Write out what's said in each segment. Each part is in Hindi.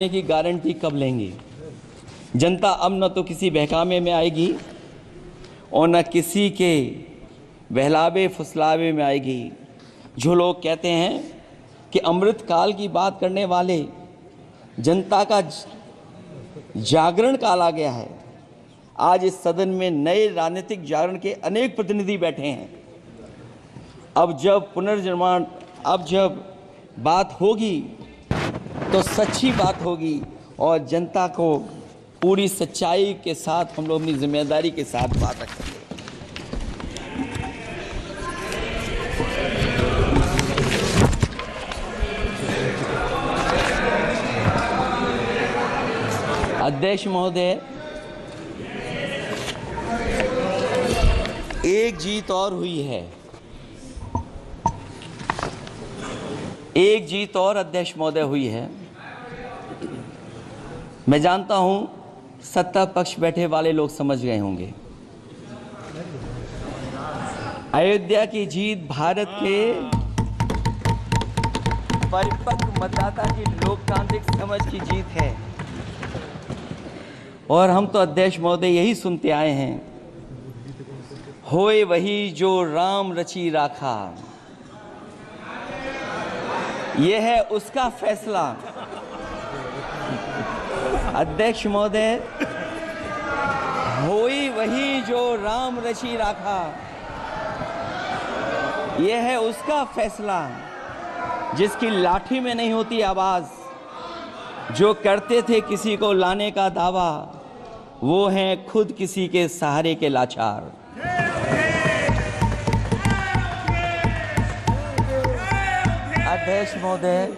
की गारंटी कब लेंगे? जनता अब न तो किसी बहकावे में आएगी और न किसी के बहलावे फुसलावे में आएगी। जो लोग कहते हैं कि अमृत काल की बात करने वाले, जनता का जागरण काल आ गया है। आज इस सदन में नए राजनीतिक जागरण के अनेक प्रतिनिधि बैठे हैं। अब जब पुनर्निर्माण, अब जब बात होगी तो सच्ची बात होगी और जनता को पूरी सच्चाई के साथ हम लोग अपनी जिम्मेदारी के साथ बात रखेंगे। अध्यक्ष महोदय, एक जीत और हुई है, एक जीत और अध्यक्ष महोदय हुई है। मैं जानता हूं सत्ता पक्ष बैठे वाले लोग समझ गए होंगे। अयोध्या की जीत भारत के परिपक्व मतदाता की लोकतांत्रिक समझ की जीत है और हम तो अध्यक्ष महोदय यही सुनते आए हैं, होए वही जो राम रची राखा। यह है उसका फैसला। अध्यक्ष महोदय, होई वही जो राम रची राखा, यह है उसका फैसला जिसकी लाठी में नहीं होती आवाज। जो करते थे किसी को लाने का दावा, वो हैं खुद किसी के सहारे के लाचार। अध्यक्ष महोदय,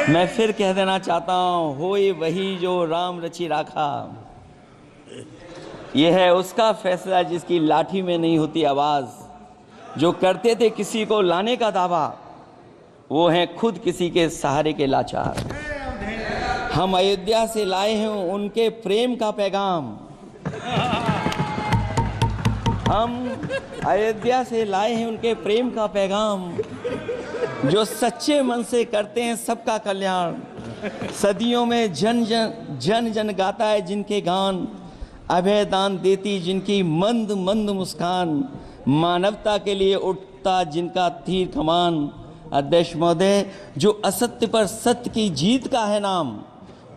मैं फिर कह देना चाहता हूं, होए वही जो राम रची राखा, यह है उसका फैसला जिसकी लाठी में नहीं होती आवाज। जो करते थे किसी को लाने का दावा, वो हैं खुद किसी के सहारे के लाचार। हम अयोध्या से लाए हैं उनके प्रेम का पैगाम। हम अयोध्या से लाए हैं उनके प्रेम का पैगाम, जो सच्चे मन से करते हैं सबका कल्याण। सदियों में जन जन गाता है जिनके गान, अभय दान देती जिनकी मंद मंद मुस्कान, मानवता के लिए उठता जिनका तीर कमान। अध्यक्ष महोदय, जो असत्य पर सत्य की जीत का है नाम,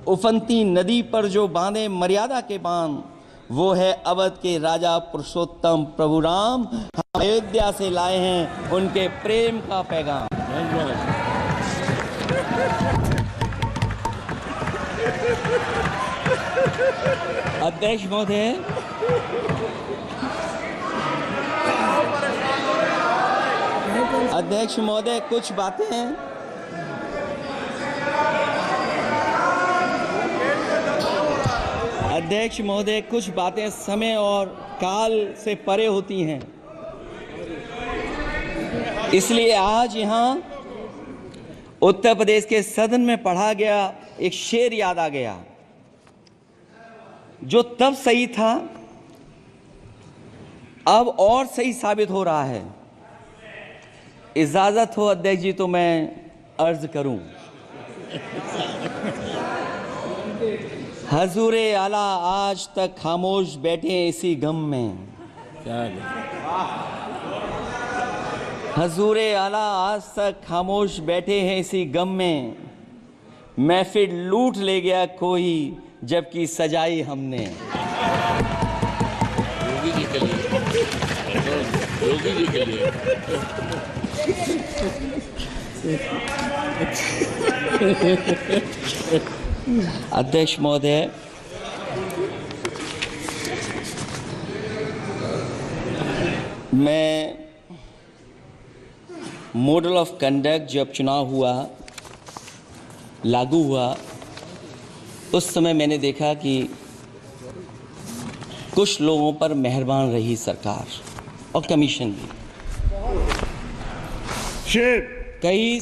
उफनती नदी पर जो बांधे मर्यादा के बांध, वो है अवध के राजा पुरुषोत्तम प्रभु राम। हम अयोध्या से लाए हैं उनके प्रेम का पैगाम। अध्यक्ष महोदय, अध्यक्ष महोदय, कुछ बातें हैं। अध्यक्ष महोदय, कुछ बातें समय और काल से परे होती हैं, इसलिए आज यहां उत्तर प्रदेश के सदन में पढ़ा गया एक शेर याद आ गया, जो तब सही था अब और सही साबित हो रहा है। इजाजत हो अध्यक्ष जी तो मैं अर्ज करूं। हजूरे आला आज तक खामोश बैठे इसी गम में, हजूरे आला आज तक खामोश बैठे हैं इसी गम में। महफिल लूट ले गया कोई जबकि सजाई हमने। योगी जी के लिए, योगी जी के लिए। अध्यक्ष महोदय, मैं मॉडल ऑफ कंडक्ट जब चुनाव हुआ, लागू हुआ, उस समय मैंने देखा कि कुछ लोगों पर मेहरबान रही सरकार और कमीशन भी। कई,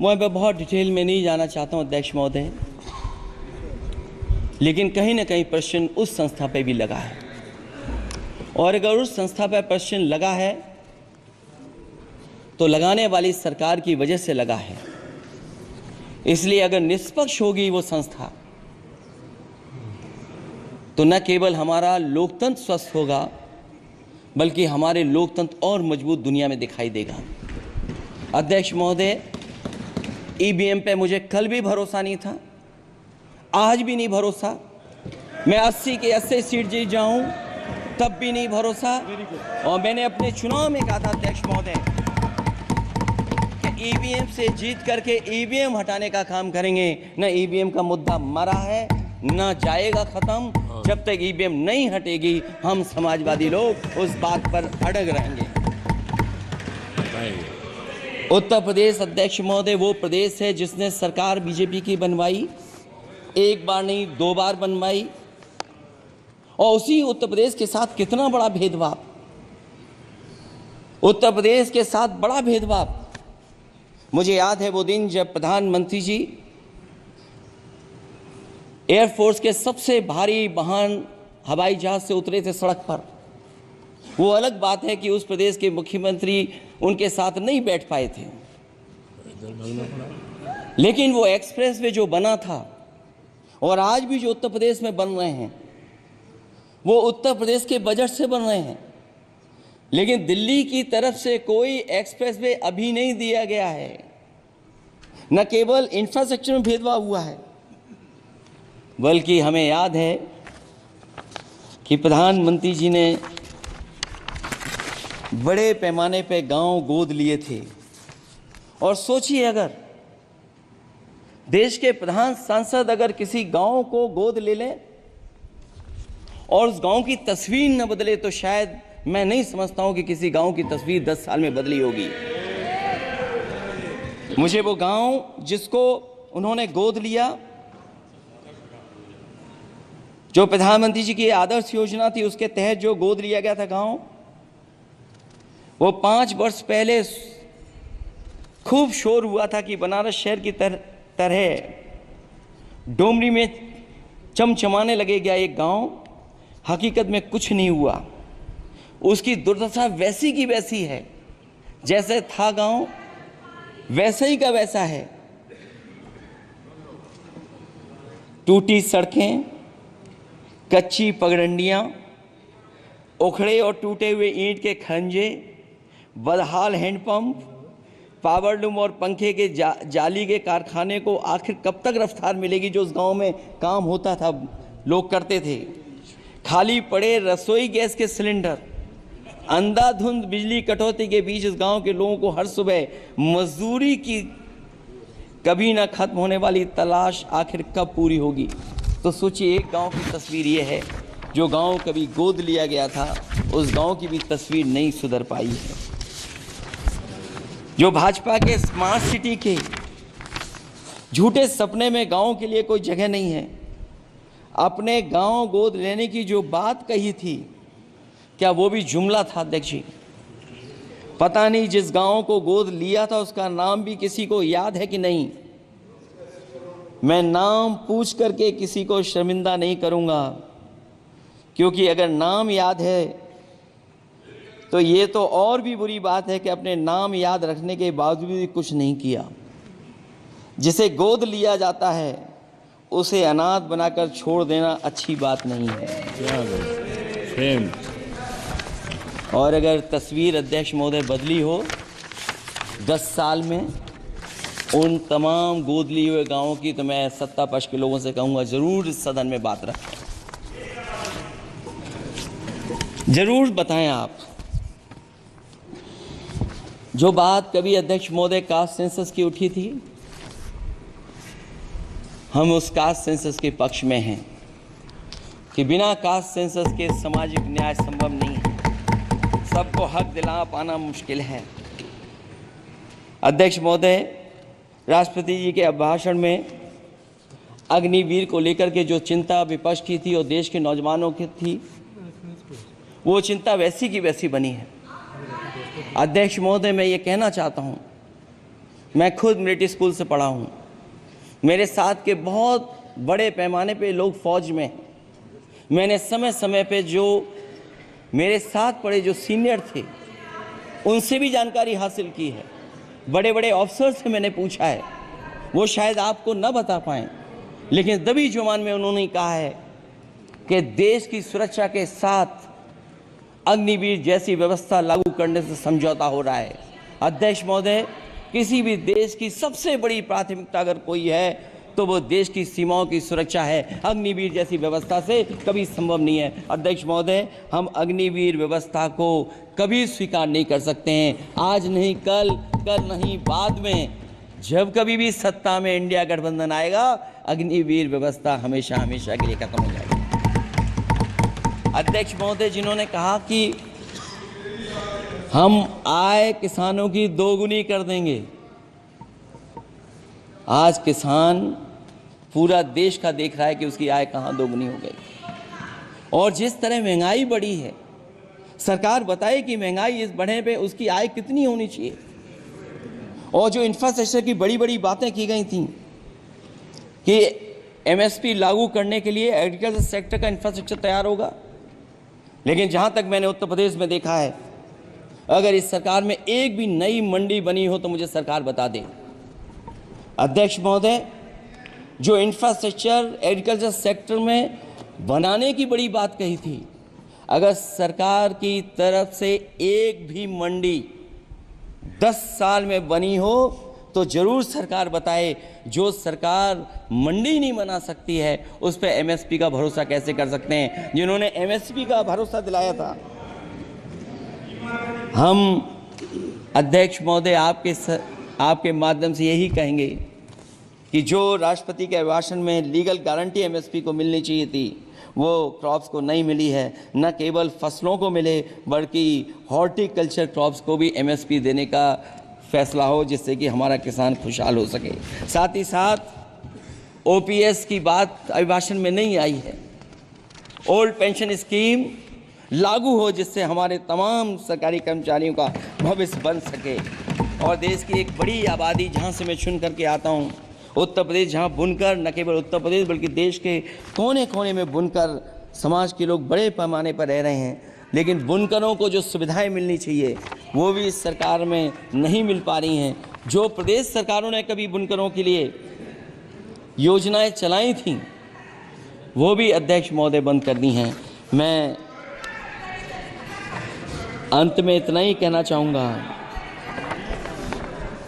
मैं बहुत डिटेल में नहीं जाना चाहता हूं अध्यक्ष महोदय, लेकिन कहीं ना कहीं प्रश्न उस संस्था पे भी लगा है, और अगर उस संस्था पर प्रश्न लगा है तो लगाने वाली सरकार की वजह से लगा है। इसलिए अगर निष्पक्ष होगी वो संस्था तो न केवल हमारा लोकतंत्र स्वस्थ होगा बल्कि हमारे लोकतंत्र और मजबूत दुनिया में दिखाई देगा। अध्यक्ष महोदय, ईवीएम पे मुझे कल भी भरोसा नहीं था, आज भी नहीं भरोसा। मैं 80 के 80 सीट जीत जाऊं तब भी नहीं भरोसा। और मैंने अपने चुनाव में कहा था अध्यक्ष महोदय कि ईवीएम से जीत करके ईवीएम हटाने का काम करेंगे। न ईवीएम का मुद्दा मरा है न जाएगा खत्म। जब तक ईवीएम नहीं हटेगी हम समाजवादी लोग उस बात पर अड़ग रहेंगे। उत्तर प्रदेश अध्यक्ष महोदय वो प्रदेश है जिसने सरकार बीजेपी की बनवाई, एक बार नहीं 2 बार बनवाई। और उसी उत्तर प्रदेश के साथ कितना बड़ा भेदभाव, उत्तर प्रदेश के साथ बड़ा भेदभाव। मुझे याद है वो दिन जब प्रधानमंत्री जी एयरफोर्स के सबसे भारी वाहन हवाई जहाज से उतरे थे सड़क पर। वो अलग बात है कि उस प्रदेश के मुख्यमंत्री उनके साथ नहीं बैठ पाए थे, लेकिन वो एक्सप्रेस वे जो बना था और आज भी जो उत्तर प्रदेश में बन रहे हैं वो उत्तर प्रदेश के बजट से बन रहे हैं। लेकिन दिल्ली की तरफ से कोई एक्सप्रेस वे अभी नहीं दिया गया है। न केवल इंफ्रास्ट्रक्चर में भेदभाव हुआ है बल्कि हमें याद है कि प्रधानमंत्री जी ने बड़े पैमाने पे गांव गोद लिए थे। और सोचिए अगर देश के प्रधान सांसद अगर किसी गांव को गोद ले लें और उस गांव की तस्वीर न बदले तो शायद मैं नहीं समझता हूं कि किसी गांव की तस्वीर 10 साल में बदली होगी। मुझे वो गांव जिसको उन्होंने गोद लिया, जो प्रधानमंत्री जी की आदर्श योजना थी उसके तहत जो गोद लिया गया था गांव, वो 5 वर्ष पहले खूब शोर हुआ था कि बनारस शहर की तरह डोमरी में चमचमाने लगेगा एक गांव। हकीकत में कुछ नहीं हुआ। उसकी दुर्दशा वैसी की वैसी है, जैसे था गांव वैसे ही का वैसा है। टूटी सड़कें, कच्ची पगडंडियां, उखड़े और टूटे हुए ईंट के खंजे, बदहाल हैंडपंप, पावरलूम और पंखे के जाली के कारखाने को आखिर कब तक रफ्तार मिलेगी जो उस गांव में काम होता था, लोग करते थे। खाली पड़े रसोई गैस के सिलेंडर, अंधाधुंध बिजली कटौती के बीच इस गांव के लोगों को हर सुबह मजदूरी की कभी ना खत्म होने वाली तलाश आखिर कब पूरी होगी। तो सोचिए, एक गांव की तस्वीर ये है। जो गांव कभी गोद लिया गया था उस गांव की भी तस्वीर नहीं सुधर पाई है। जो भाजपा के स्मार्ट सिटी के झूठे सपने में गांव के लिए कोई जगह नहीं है। अपने गांव गोद लेने की जो बात कही थी, क्या वो भी जुमला था अध्यक्ष जी? पता नहीं जिस गांव को गोद लिया था उसका नाम भी किसी को याद है कि नहीं। मैं नाम पूछ करके किसी को शर्मिंदा नहीं करूंगा, क्योंकि अगर नाम याद है तो ये तो और भी बुरी बात है कि अपने नाम याद रखने के बावजूद भी कुछ नहीं किया। जिसे गोद लिया जाता है उसे अनाथ बनाकर छोड़ देना अच्छी बात नहीं है। और अगर तस्वीर अध्यक्ष महोदय बदली हो 10 साल में उन तमाम गोद लिए हुए गांवों की, तो मैं सत्ता पक्ष के लोगों से कहूंगा जरूर इस सदन में बात रखें, जरूर बताएं आप। जो बात कभी अध्यक्ष महोदय कास्ट सेंसस की उठी थी, हम उस कास्ट सेंसस के पक्ष में हैं कि बिना कास्ट सेंसस के सामाजिक न्याय संभव नहीं है। सबको हक दिला पाना मुश्किल है। अध्यक्ष महोदय, राष्ट्रपति जी के अभिभाषण में अग्निवीर को लेकर के जो चिंता विपक्ष की थी और देश के नौजवानों की थी, वो चिंता वैसी की वैसी बनी है। अध्यक्ष महोदय, मैं ये कहना चाहता हूँ, मैं खुद मिलिट्री स्कूल से पढ़ा हूँ। मेरे साथ के बहुत बड़े पैमाने पे लोग फौज में हैं। मैंने समय समय पे जो मेरे साथ पढ़े जो सीनियर थे उनसे भी जानकारी हासिल की है। बड़े बड़े ऑफिसर से मैंने पूछा है वो शायद आपको न बता पाएं, लेकिन दबी जुबान में उन्होंने कहा है कि देश की सुरक्षा के साथ अग्निवीर जैसी व्यवस्था लागू करने से समझौता हो रहा है। अध्यक्ष महोदय, किसी भी देश की सबसे बड़ी प्राथमिकता अगर कोई है तो वो देश की सीमाओं की सुरक्षा है। अग्निवीर जैसी व्यवस्था से कभी संभव नहीं है। अध्यक्ष महोदय, हम अग्निवीर व्यवस्था को कभी स्वीकार नहीं कर सकते हैं। आज नहीं कल, कल नहीं बाद में, जब कभी भी सत्ता में इंडिया गठबंधन आएगा, अग्निवीर व्यवस्था हमेशा हमेशा के लिए खत्म हो जाएगी। अध्यक्ष महोदय, जिन्होंने कहा कि हम आय किसानों की दोगुनी कर देंगे, आज किसान पूरा देश का देख रहा है कि उसकी आय कहां दोगुनी हो गई। और जिस तरह महंगाई बढ़ी है, सरकार बताए कि महंगाई इस बढ़ने पे उसकी आय कितनी होनी चाहिए। और जो इंफ्रास्ट्रक्चर की बड़ी बड़ी बातें की गई थी कि एमएसपी लागू करने के लिए एग्रीकल्चर सेक्टर का इंफ्रास्ट्रक्चर तैयार होगा, लेकिन जहां तक मैंने उत्तर प्रदेश में देखा है, अगर इस सरकार में एक भी नई मंडी बनी हो तो मुझे सरकार बता दे। अध्यक्ष महोदय, जो इंफ्रास्ट्रक्चर एग्रीकल्चर सेक्टर में बनाने की बड़ी बात कही थी, अगर सरकार की तरफ से एक भी मंडी 10 साल में बनी हो तो जरूर सरकार बताए। जो सरकार मंडी नहीं बना सकती है उस पर एमएसपी का भरोसा कैसे कर सकते हैं, जिन्होंने एमएसपी का भरोसा दिलाया था। हम अध्यक्ष महोदय आपके माध्यम से यही कहेंगे कि जो राष्ट्रपति के अभिभाषण में लीगल गारंटी एमएसपी को मिलनी चाहिए थी, वो क्रॉप्स को नहीं मिली है। न केवल फसलों को मिले बल्कि हॉर्टिकल्चर क्रॉप्स को भी एमएसपी देने का फैसला हो, जिससे कि हमारा किसान खुशहाल हो सके। साथ ही साथ ओपीएस की बात अभिभाषण में नहीं आई है। ओल्ड पेंशन स्कीम लागू हो, जिससे हमारे तमाम सरकारी कर्मचारियों का भविष्य बन सके। और देश की एक बड़ी आबादी, जहाँ से मैं चुन करके आता हूँ, उत्तर प्रदेश, जहाँ बुनकर, न केवल उत्तर प्रदेश बल्कि देश के कोने कोने में बुनकर समाज के लोग बड़े पैमाने पर रह रहे हैं, लेकिन बुनकरों को जो सुविधाएं मिलनी चाहिए वो भी इस सरकार में नहीं मिल पा रही हैं। जो प्रदेश सरकारों ने कभी बुनकरों के लिए योजनाएं चलाई थीं, वो भी अध्यक्ष महोदय बंद कर दी हैं। मैं अंत में इतना ही कहना चाहूँगा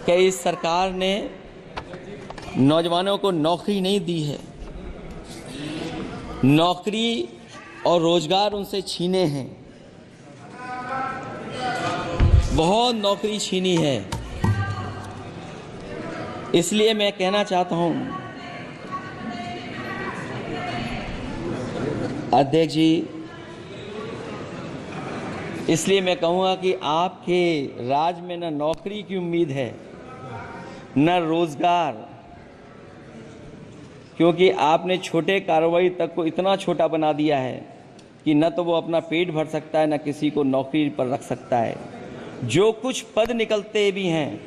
कि इस सरकार ने नौजवानों को नौकरी नहीं दी है, नौकरी और रोजगार उनसे छीने हैं, बहुत नौकरी छीनी है। इसलिए मैं कहना चाहता हूं अध्यक्ष जी, इसलिए मैं कहूँगा कि आपके राज में न नौकरी की उम्मीद है न रोजगार, क्योंकि आपने छोटे कारोबारी तक को इतना छोटा बना दिया है कि न तो वो अपना पेट भर सकता है, न किसी को नौकरी पर रख सकता है। जो कुछ पद निकलते भी हैं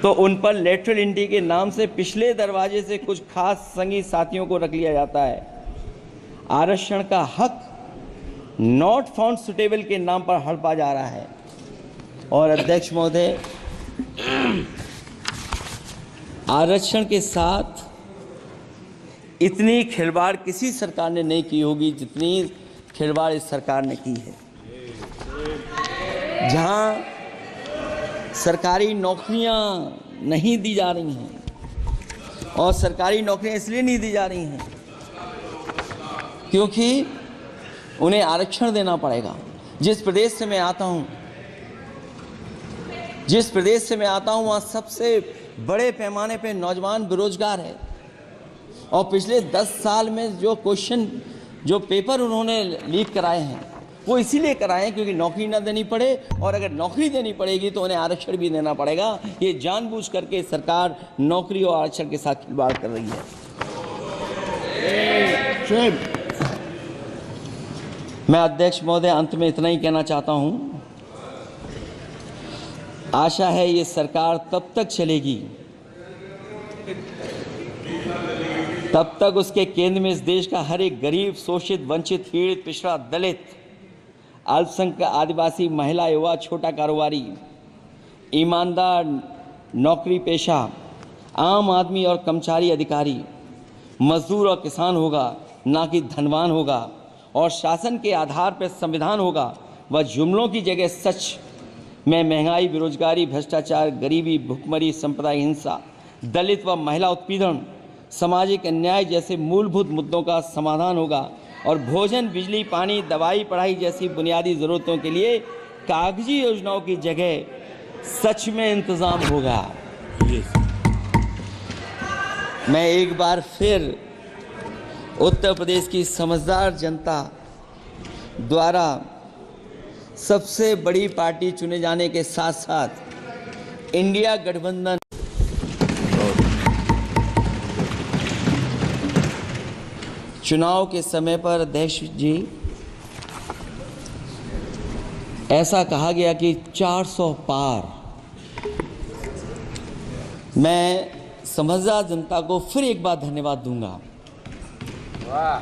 तो उन पर लेटरल एंट्री के नाम से पिछले दरवाजे से कुछ खास संगी साथियों को रख लिया जाता है। आरक्षण का हक नॉट फाउंड सुटेबल के नाम पर हड़पा जा रहा है। और अध्यक्ष महोदय, आरक्षण के साथ इतनी खिलवाड़ किसी सरकार ने नहीं की होगी जितनी खिलवाड़ इस सरकार ने की है। जहां सरकारी नौकरियां नहीं दी जा रही हैं, और सरकारी नौकरियां इसलिए नहीं दी जा रही हैं क्योंकि उन्हें आरक्षण देना पड़ेगा। जिस प्रदेश से मैं आता हूं वहाँ सबसे बड़े पैमाने पे नौजवान बेरोजगार है। और पिछले 10 साल में जो पेपर उन्होंने लीक कराए हैं वो इसीलिए कराए हैं क्योंकि नौकरी ना देनी पड़े, और अगर नौकरी देनी पड़ेगी तो उन्हें आरक्षण भी देना पड़ेगा। ये जानबूझ करके सरकार नौकरी और आरक्षण के साथ खिलवाड़ कर रही है। मैं अध्यक्ष महोदय अंत में इतना ही कहना चाहता हूं, आशा है ये सरकार तब तक चलेगी तब तक उसके केंद्र में इस देश का हर एक गरीब, शोषित, वंचित, पीड़ित, पिछड़ा, दलित, अल्पसंख्यक, आदिवासी, महिला, युवा, छोटा कारोबारी, ईमानदार, नौकरी पेशा, आम आदमी और कर्मचारी अधिकारी, मजदूर और किसान होगा, ना कि धनवान होगा। और शासन के आधार पर संविधान होगा। वह जुमलों की जगह सच में महंगाई, बेरोजगारी, भ्रष्टाचार, गरीबी, भुखमरी, सांप्रदायिक हिंसा, दलित व महिला उत्पीड़न, सामाजिक अन्याय जैसे मूलभूत मुद्दों का समाधान होगा। और भोजन, बिजली, पानी, दवाई, पढ़ाई जैसी बुनियादी ज़रूरतों के लिए कागजी योजनाओं की जगह सच में इंतज़ाम होगा। मैं एक बार फिर उत्तर प्रदेश की समझदार जनता द्वारा सबसे बड़ी पार्टी चुने जाने के साथ साथ इंडिया गठबंधन चुनाव के समय पर अध्यक्ष जी ऐसा कहा गया कि 400 पार। मैं समझदार जनता को फिर एक बार धन्यवाद दूंगा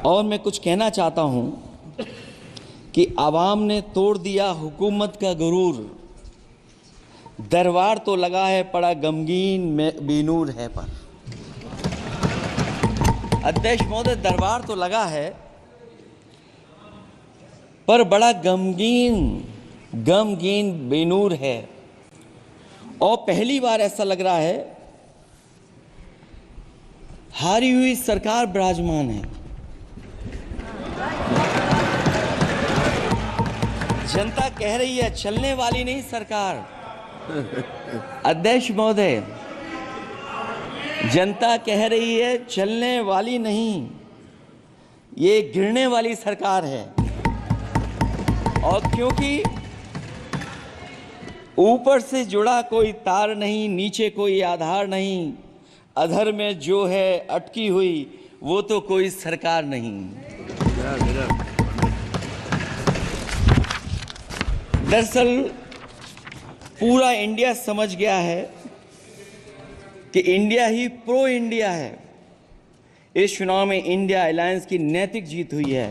और मैं कुछ कहना चाहता हूं कि आवाम ने तोड़ दिया हुकूमत का गुरूर, दरबार तो लगा है पड़ा गमगीन में बेनूर है पर। अध्यक्ष महोदय, दरबार तो लगा है पर बड़ा गमगीन बेनूर है। और पहली बार ऐसा लग रहा है हारी हुई सरकार विराजमान है। जनता कह रही है चलने वाली नहीं सरकार। अध्यक्ष महोदय, जनता कह रही है चलने वाली नहीं, ये गिरने वाली सरकार है। और क्योंकि ऊपर से जुड़ा कोई तार नहीं, नीचे कोई आधार नहीं, अधर में जो है अटकी हुई वो तो कोई सरकार नहीं। दरअसल पूरा इंडिया समझ गया है कि इंडिया ही प्रो इंडिया है। इस चुनाव में इंडिया अलायंस की नैतिक जीत हुई है।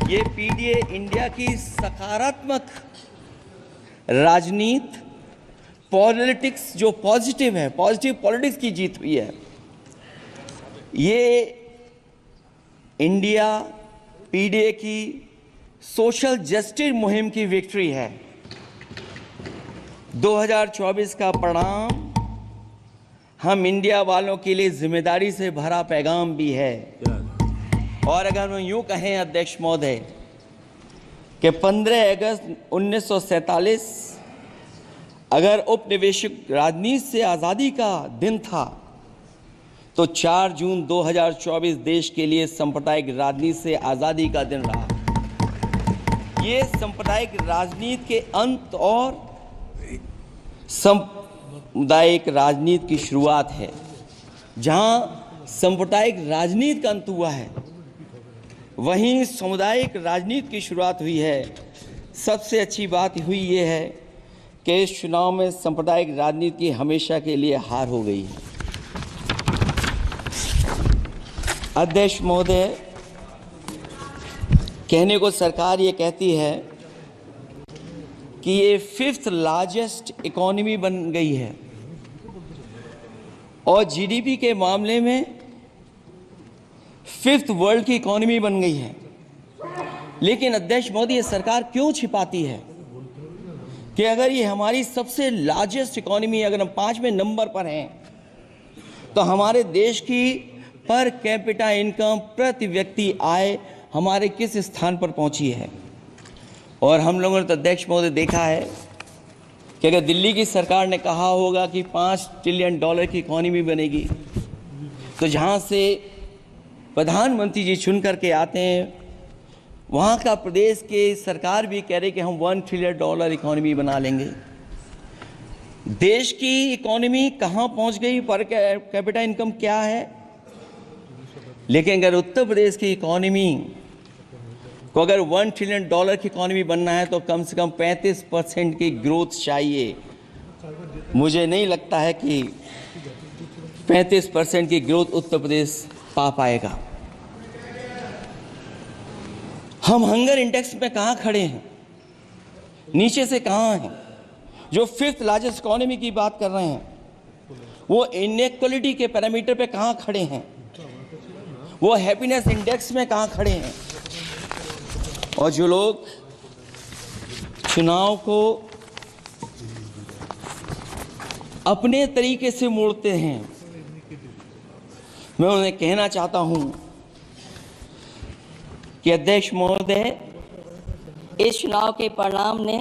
ये पीडीए इंडिया की सकारात्मक राजनीति, पॉलिटिक्स जो पॉजिटिव है, पॉजिटिव पॉलिटिक्स की जीत हुई है। ये इंडिया पीडीए की सोशल जस्टिस मुहिम की विक्ट्री है। 2024 का परिणाम हम इंडिया वालों के लिए जिम्मेदारी से भरा पैगाम भी है। और अगर हम यूं कहें अध्यक्ष महोदय कि 15 अगस्त 1947 अगर उपनिवेशिक राजनीति से आज़ादी का दिन था तो 4 जून 2024 देश के लिए सांप्रदायिक राजनीति से आज़ादी का दिन रहा। ये सांप्रदायिक राजनीति के अंत और सामुदायिक राजनीति की शुरुआत है। जहां सांप्रदायिक राजनीति का अंत हुआ है वहीं सामुदायिक राजनीति की शुरुआत हुई है। सबसे अच्छी बात हुई ये है कि इस चुनाव में सांप्रदायिक राजनीति की हमेशा के लिए हार हो गई है। अध्यक्ष महोदय, कहने को सरकार ये कहती है कि ये 5th लार्जेस्ट इकोनॉमी बन गई है और जीडीपी के मामले में 5th वर्ल्ड की इकोनॉमी बन गई है। लेकिन अध्यक्ष मोदी, ये सरकार क्यों छिपाती है कि अगर ये हमारी सबसे लार्जेस्ट इकोनॉमी, अगर हम 5वें नंबर पर हैं तो हमारे देश की पर कैपिटा इनकम, प्रति व्यक्ति आय हमारे किस स्थान पर पहुंची है। और हम लोगों ने तो अध्यक्ष महोदय देखा है कि अगर दिल्ली की सरकार ने कहा होगा कि $5 ट्रिलियन की इकोनॉमी बनेगी, तो जहां से प्रधानमंत्री जी चुन करके आते हैं वहाँ का प्रदेश के सरकार भी कह रही कि हम $1 ट्रिलियन इकोनॉमी बना लेंगे। देश की इकोनॉमी कहाँ पहुँच गई, पर कैपिटा इनकम क्या है। लेकिन अगर उत्तर प्रदेश की इकोनॉमी को अगर $1 ट्रिलियन की इकोनॉमी बनना है तो कम से कम 35% की ग्रोथ चाहिए। मुझे नहीं लगता है कि 35% की ग्रोथ उत्तर प्रदेश पा पाएगा। हम हंगर इंडेक्स में कहाँ खड़े हैं, नीचे से कहाँ हैं। जो 5th लार्जेस्ट इकोनॉमी की बात कर रहे हैं वो इनइक्वालिटी के पैरामीटर पे कहाँ खड़े हैं, वो हैप्पीनेस इंडेक्स में कहाँ खड़े हैं। और जो लोग चुनाव को अपने तरीके से मोड़ते हैं, मैं उन्हें कहना चाहता हूं कि अध्यक्ष महोदय, इस चुनाव के परिणाम ने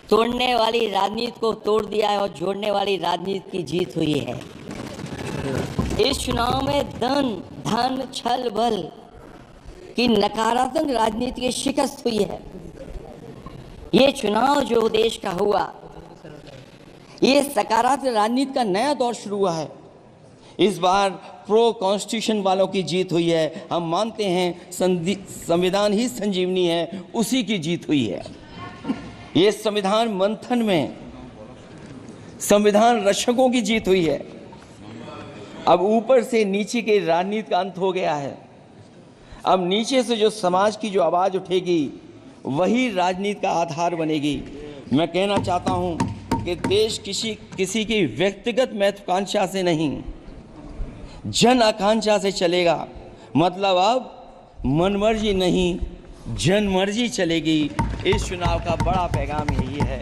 तोड़ने वाली राजनीति को तोड़ दिया है और जोड़ने वाली राजनीति की जीत हुई है। इस चुनाव में धन छल बल की नकारात्मक राजनीति की शिकस्त हुई है। ये चुनाव जो देश का हुआ, ये सकारात्मक राजनीति का नया दौर शुरू हुआ है। इस बार प्रो कॉन्स्टिट्यूशन वालों की जीत हुई है। हम मानते हैं संविधान ही संजीवनी है, उसी की जीत हुई है। ये संविधान मंथन में संविधान रक्षकों की जीत हुई है। अब ऊपर से नीचे की राजनीति का अंत हो गया है। अब नीचे से जो समाज की जो आवाज उठेगी वही राजनीति का आधार बनेगी। मैं कहना चाहता हूं कि देश किसी की व्यक्तिगत महत्वाकांक्षा से नहीं, जन आकांक्षा से चलेगा। मतलब अब मनमर्जी नहीं, जनमर्जी चलेगी। इस चुनाव का बड़ा पैगाम यही है।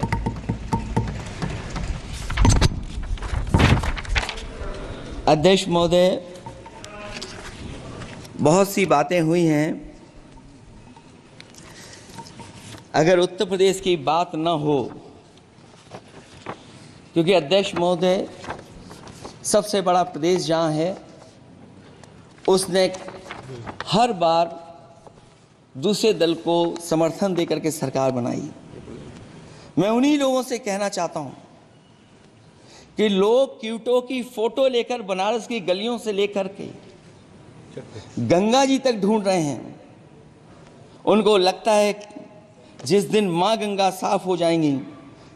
अध्यक्ष महोदय, बहुत सी बातें हुई हैं। अगर उत्तर प्रदेश की बात न हो, क्योंकि अध्यक्ष महोदय सबसे बड़ा प्रदेश जहाँ है, उसने हर बार दूसरे दल को समर्थन देकर के सरकार बनाई। मैं उन्हीं लोगों से कहना चाहता हूं कि लोग क्यूटो की फोटो लेकर बनारस की गलियों से लेकर के गंगा जी तक ढूंढ रहे हैं। उनको लगता है जिस दिन मां गंगा साफ हो जाएंगी,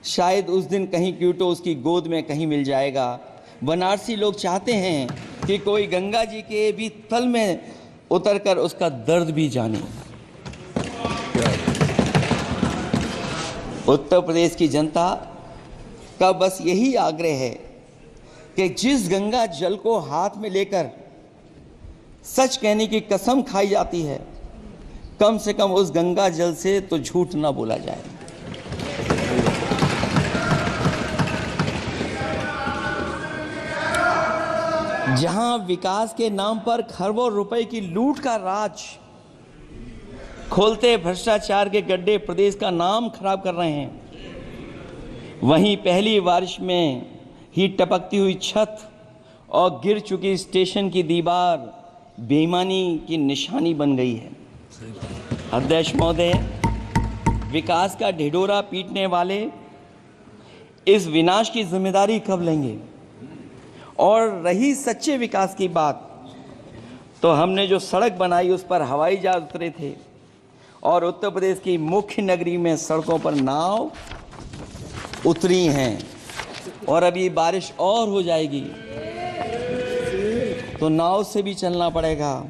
शायद उस दिन कहीं क्यूटो उसकी गोद में कहीं मिल जाएगा। बनारसी लोग चाहते हैं कि कोई गंगा जी के भी तल में उतरकर उसका दर्द भी जाने। उत्तर प्रदेश की जनता का बस यही आग्रह है कि जिस गंगा जल को हाथ में लेकर सच कहने की कसम खाई जाती है, कम से कम उस गंगा जल से तो झूठ ना बोला जाए। जहां विकास के नाम पर खरबों रुपए की लूट का राज खोलते भ्रष्टाचार के गड्ढे प्रदेश का नाम खराब कर रहे हैं, वहीं पहली बारिश में ही टपकती हुई छत और गिर चुकी स्टेशन की दीवार बेईमानी की निशानी बन गई है। अध्यक्ष महोदय, विकास का ढिढोरा पीटने वाले इस विनाश की जिम्मेदारी कब लेंगे? और रही सच्चे विकास की बात, तो हमने जो सड़क बनाई उस पर हवाई जहाज उतरे थे और उत्तर प्रदेश की मुख्य नगरी में सड़कों पर नाव उतरी हैं, और अभी बारिश और हो जाएगी तो नाव से भी चलना पड़ेगा।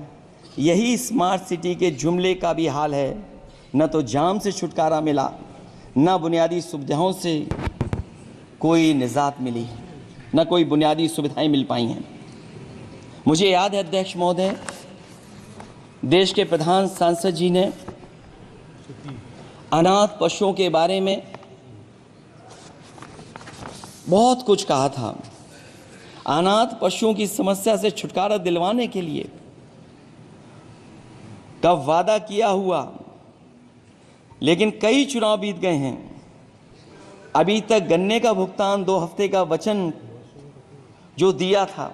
यही स्मार्ट सिटी के जुमले का भी हाल है। न तो जाम से छुटकारा मिला, न बुनियादी सुविधाओं से कोई निजात मिली, न कोई बुनियादी सुविधाएं मिल पाई हैं। मुझे याद है अध्यक्ष महोदय, देश के प्रधान सांसद जी ने अनाथ पशुओं के बारे में बहुत कुछ कहा था। अनाथ पशुओं की समस्या से छुटकारा दिलवाने के लिए का वादा किया हुआ, लेकिन कई चुनाव बीत गए हैं, अभी तक गन्ने का भुगतान 2 हफ्ते का वचन जो दिया था,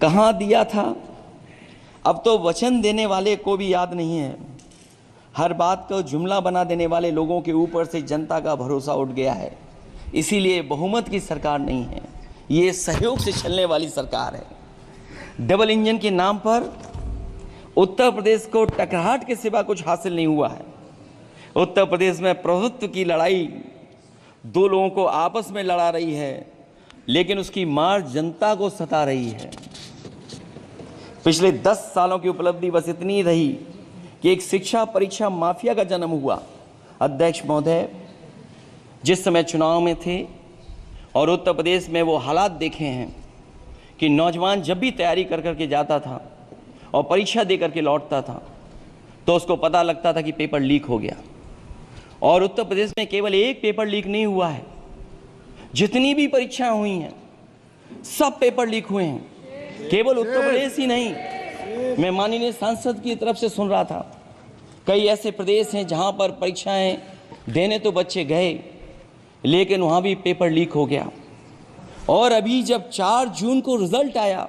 कहां दिया था? अब तो वचन देने वाले को भी याद नहीं है। हर बात को जुमला बना देने वाले लोगों के ऊपर से जनता का भरोसा उठ गया है। इसीलिए बहुमत की सरकार नहीं है, ये सहयोग से चलने वाली सरकार है। डबल इंजन के नाम पर उत्तर प्रदेश को टकराहट के सिवा कुछ हासिल नहीं हुआ है। उत्तर प्रदेश में प्रभुत्व की लड़ाई 2 लोगों को आपस में लड़ा रही है, लेकिन उसकी मार जनता को सता रही है। पिछले 10 सालों की उपलब्धि बस इतनी रही कि एक शिक्षा परीक्षा माफिया का जन्म हुआ। अध्यक्ष महोदय, जिस समय चुनाव में थे और उत्तर प्रदेश में वो हालात देखे हैं कि नौजवान जब भी तैयारी कर करके जाता था और परीक्षा दे करके लौटता था तो उसको पता लगता था कि पेपर लीक हो गया। और उत्तर प्रदेश में केवल एक पेपर लीक नहीं हुआ है, जितनी भी परीक्षाएं हुई हैं सब पेपर लीक हुए हैं। केवल उत्तर प्रदेश ही नहीं, मैं माननीय सांसद की तरफ से सुन रहा था कई ऐसे प्रदेश हैं जहां पर परीक्षाएं देने तो बच्चे गए लेकिन वहां भी पेपर लीक हो गया। और अभी जब 4 जून को रिजल्ट आया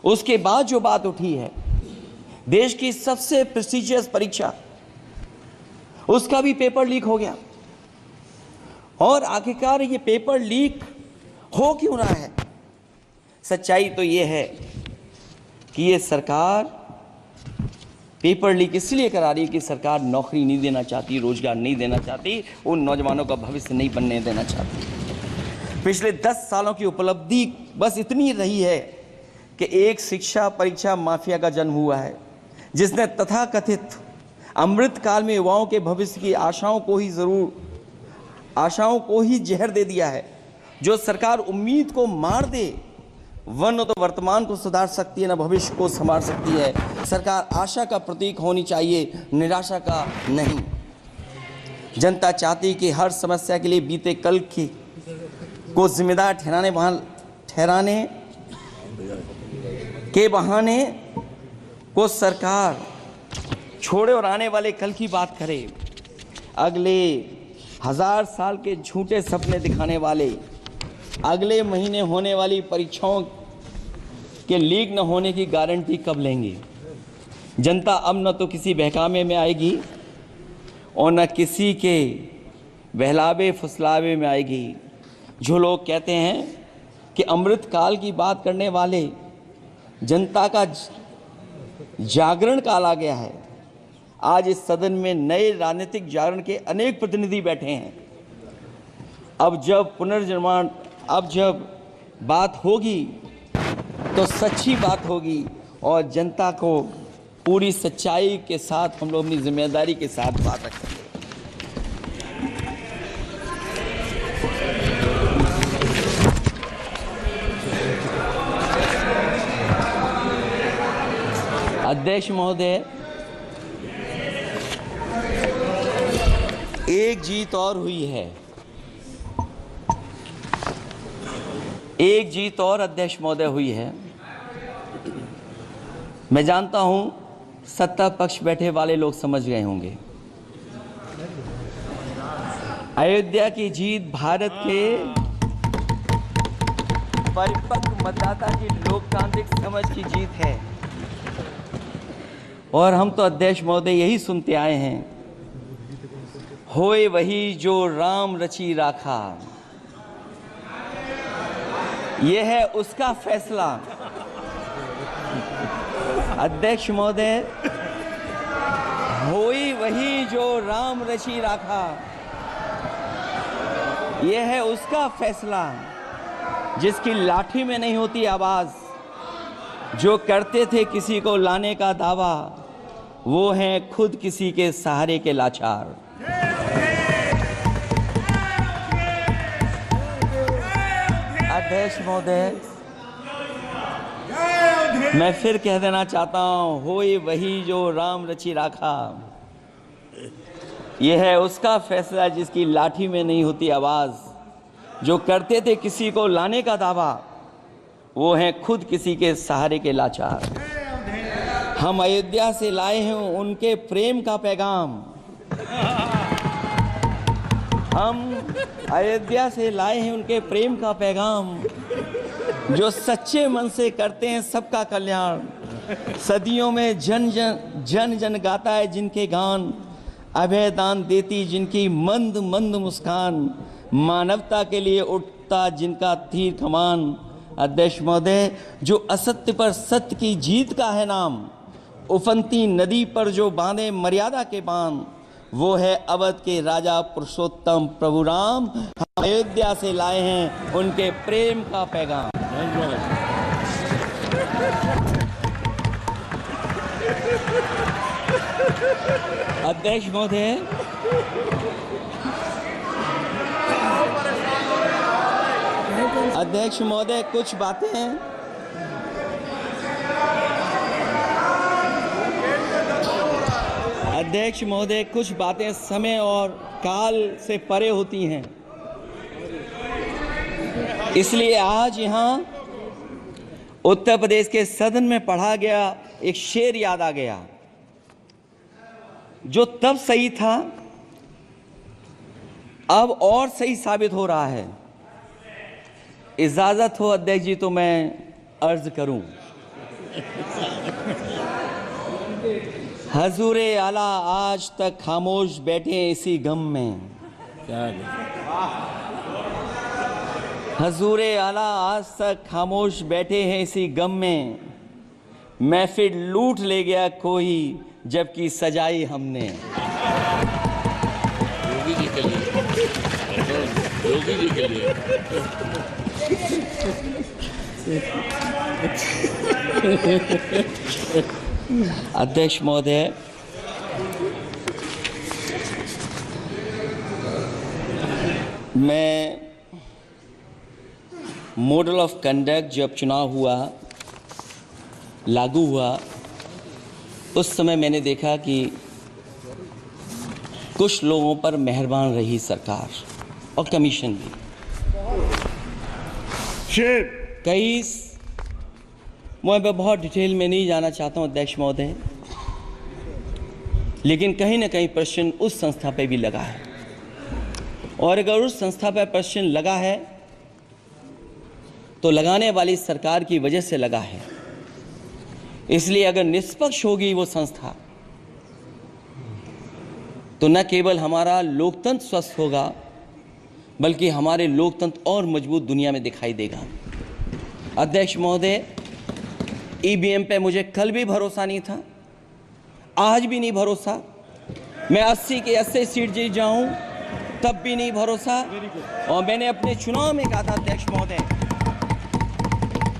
उसके बाद जो बात उठी है, देश की सबसे प्रेस्टिजियस परीक्षा उसका भी पेपर लीक हो गया। और आखिरकार ये पेपर लीक हो क्यों रहा है? सच्चाई तो ये है कि ये सरकार पेपर लीक इसलिए करा रही है कि सरकार नौकरी नहीं देना चाहती, रोजगार नहीं देना चाहती, उन नौजवानों का भविष्य नहीं बनने देना चाहती। पिछले 10 सालों की उपलब्धि बस इतनी रही है कि एक शिक्षा परीक्षा माफिया का जन्म हुआ है जिसने तथाकथित अमृतकाल में युवाओं के भविष्य की आशाओं को ही जहर दे दिया है। जो सरकार उम्मीद को मार दे वह न तो वर्तमान को सुधार सकती है न भविष्य को संभाल सकती है। सरकार आशा का प्रतीक होनी चाहिए, निराशा का नहीं। जनता चाहती कि हर समस्या के लिए बीते कल की को जिम्मेदार ठहराने के बहाने को सरकार छोड़े और आने वाले कल की बात करे। अगले 1000 साल के झूठे सपने दिखाने वाले अगले महीने होने वाली परीक्षाओं के लीक न होने की गारंटी कब लेंगे? जनता अब न तो किसी बहकावे में आएगी और न किसी के बहलावे फुसलावे में आएगी। जो लोग कहते हैं कि अमृतकाल की बात करने वाले जनता का जागरण काल आ गया है। आज इस सदन में नए राजनीतिक जागरण के अनेक प्रतिनिधि बैठे हैं। अब जब बात होगी तो सच्ची बात होगी और जनता को पूरी सच्चाई के साथ हम लोग अपनी जिम्मेदारी के साथ बात रखेंगे। अध्यक्ष महोदय, एक जीत और हुई है, एक जीत और अध्यक्ष महोदय हुई है। मैं जानता हूं सत्ता पक्ष बैठे वाले लोग समझ गए होंगे। अयोध्या की जीत भारत के परिपक्व मतदाता की लोकतांत्रिक समझ की जीत है। और हम तो अध्यक्ष महोदय यही सुनते आए हैं, होए वही जो राम रची राखा, यह है उसका फैसला। अध्यक्ष महोदय, होई वही जो राम रची राखा, यह है उसका फैसला। जिसकी लाठी में नहीं होती आवाज, जो करते थे किसी को लाने का दावा, वो हैं खुद किसी के सहारे के लाचार। अध्यक्ष महोदय, मैं फिर कह देना चाहता हूं, होए वही जो राम रची राखा, यह है उसका फैसला जिसकी लाठी में नहीं होती आवाज, जो करते थे किसी को लाने का दावा, वो हैं खुद किसी के सहारे के लाचार। हम अयोध्या से लाए हैं उनके प्रेम का पैगाम, हम अयोध्या से लाए हैं उनके प्रेम का पैगाम, जो सच्चे मन से करते हैं सबका कल्याण। सदियों में जन जन गाता है जिनके गान, अभय दान देती जिनकी मंद मंद मुस्कान, मानवता के लिए उठता जिनका तीर कमान। अध्यक्ष महोदय, जो असत्य पर सत्य की जीत का है नाम, उफनती नदी पर जो बांधे मर्यादा के बांध, वो है अवध के राजा पुरुषोत्तम प्रभु राम। हम अयोध्या से लाए हैं उनके प्रेम का पैगाम। अध्यक्ष महोदय, अध्यक्ष महोदय, कुछ बातें हैं। अध्यक्ष महोदय, कुछ बातें समय और काल से परे होती हैं, इसलिए आज यहाँ उत्तर प्रदेश के सदन में पढ़ा गया एक शेर याद आ गया, जो तब सही था अब और सही साबित हो रहा है। इजाजत हो अध्यक्ष जी तो मैं अर्ज करूं। हजूरे आला आज तक खामोश बैठे इसी गम में। हजूरे आला आज तक खामोश बैठे हैं इसी गम में। महफिल लूट ले गया कोई जबकि सजाई हमने। योगी जी के लिए, योगी जी के लिए। अध्यक्ष महोदय, मैं मॉडल ऑफ कंडक्ट जब चुनाव हुआ, लागू हुआ, उस समय मैंने देखा कि कुछ लोगों पर मेहरबान रही सरकार और कमीशन भी। कई, मैं बहुत डिटेल में नहीं जाना चाहता हूं अध्यक्ष महोदय, लेकिन कहीं ना कहीं प्रश्न उस संस्था पे भी लगा है, और अगर उस संस्था पर प्रश्न लगा है तो लगाने वाली सरकार की वजह से लगा है। इसलिए अगर निष्पक्ष होगी वो संस्था तो न केवल हमारा लोकतंत्र स्वस्थ होगा, बल्कि हमारे लोकतंत्र और मजबूत दुनिया में दिखाई देगा। अध्यक्ष महोदय, ईवीएम पे मुझे कल भी भरोसा नहीं था, आज भी नहीं भरोसा। मैं 80 के 80 सीट जीत जाऊं तब भी नहीं भरोसा। और मैंने अपने चुनाव में कहा था अध्यक्ष महोदय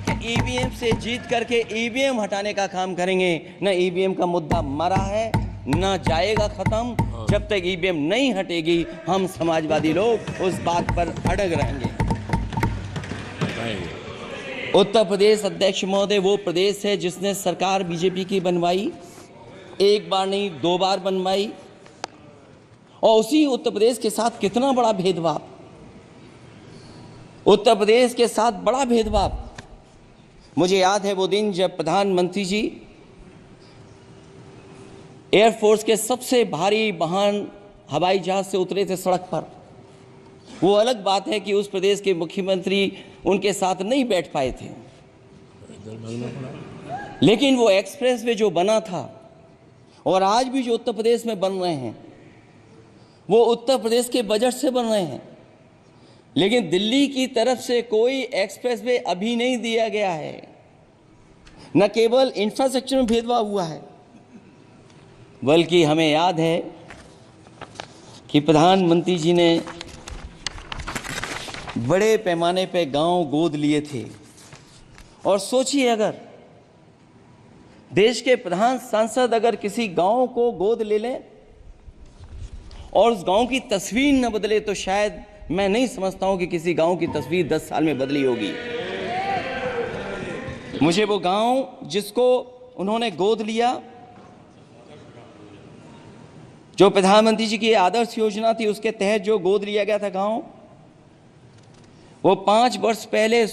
कि ईवीएम से जीत करके ईवीएम हटाने का काम करेंगे। न ईवीएम का मुद्दा मरा है, न जाएगा खत्म। जब तक ईवीएम नहीं हटेगी हम समाजवादी लोग उस बात पर अड़ग रहेंगे। उत्तर प्रदेश अध्यक्ष महोदय वो प्रदेश है जिसने सरकार बीजेपी की बनवाई, एक बार नहीं 2 बार बनवाई, और उसी उत्तर प्रदेश के साथ कितना बड़ा भेदभाव, उत्तर प्रदेश के साथ बड़ा भेदभाव। मुझे याद है वो दिन जब प्रधानमंत्री जी एयरफोर्स के सबसे भारी वाहन हवाई जहाज से उतरे थे सड़क पर। वो अलग बात है कि उस प्रदेश के मुख्यमंत्री उनके साथ नहीं बैठ पाए थे, लेकिन वो एक्सप्रेस वे जो बना था और आज भी जो उत्तर प्रदेश में बन रहे हैं वो उत्तर प्रदेश के बजट से बन रहे हैं। लेकिन दिल्ली की तरफ से कोई एक्सप्रेस वे अभी नहीं दिया गया है। न केवल इंफ्रास्ट्रक्चर में भेदभाव हुआ है, बल्कि हमें याद है कि प्रधानमंत्री जी ने बड़े पैमाने पे गांव गोद लिए थे। और सोचिए, अगर देश के प्रधान सांसद अगर किसी गांव को गोद ले लें और उस गांव की तस्वीर न बदले, तो शायद मैं नहीं समझता हूं कि किसी गांव की तस्वीर 10 साल में बदली होगी। मुझे वो गांव जिसको उन्होंने गोद लिया, जो प्रधानमंत्री जी की आदर्श योजना थी उसके तहत जो गोद लिया गया था गांव, वो 5 वर्ष पहले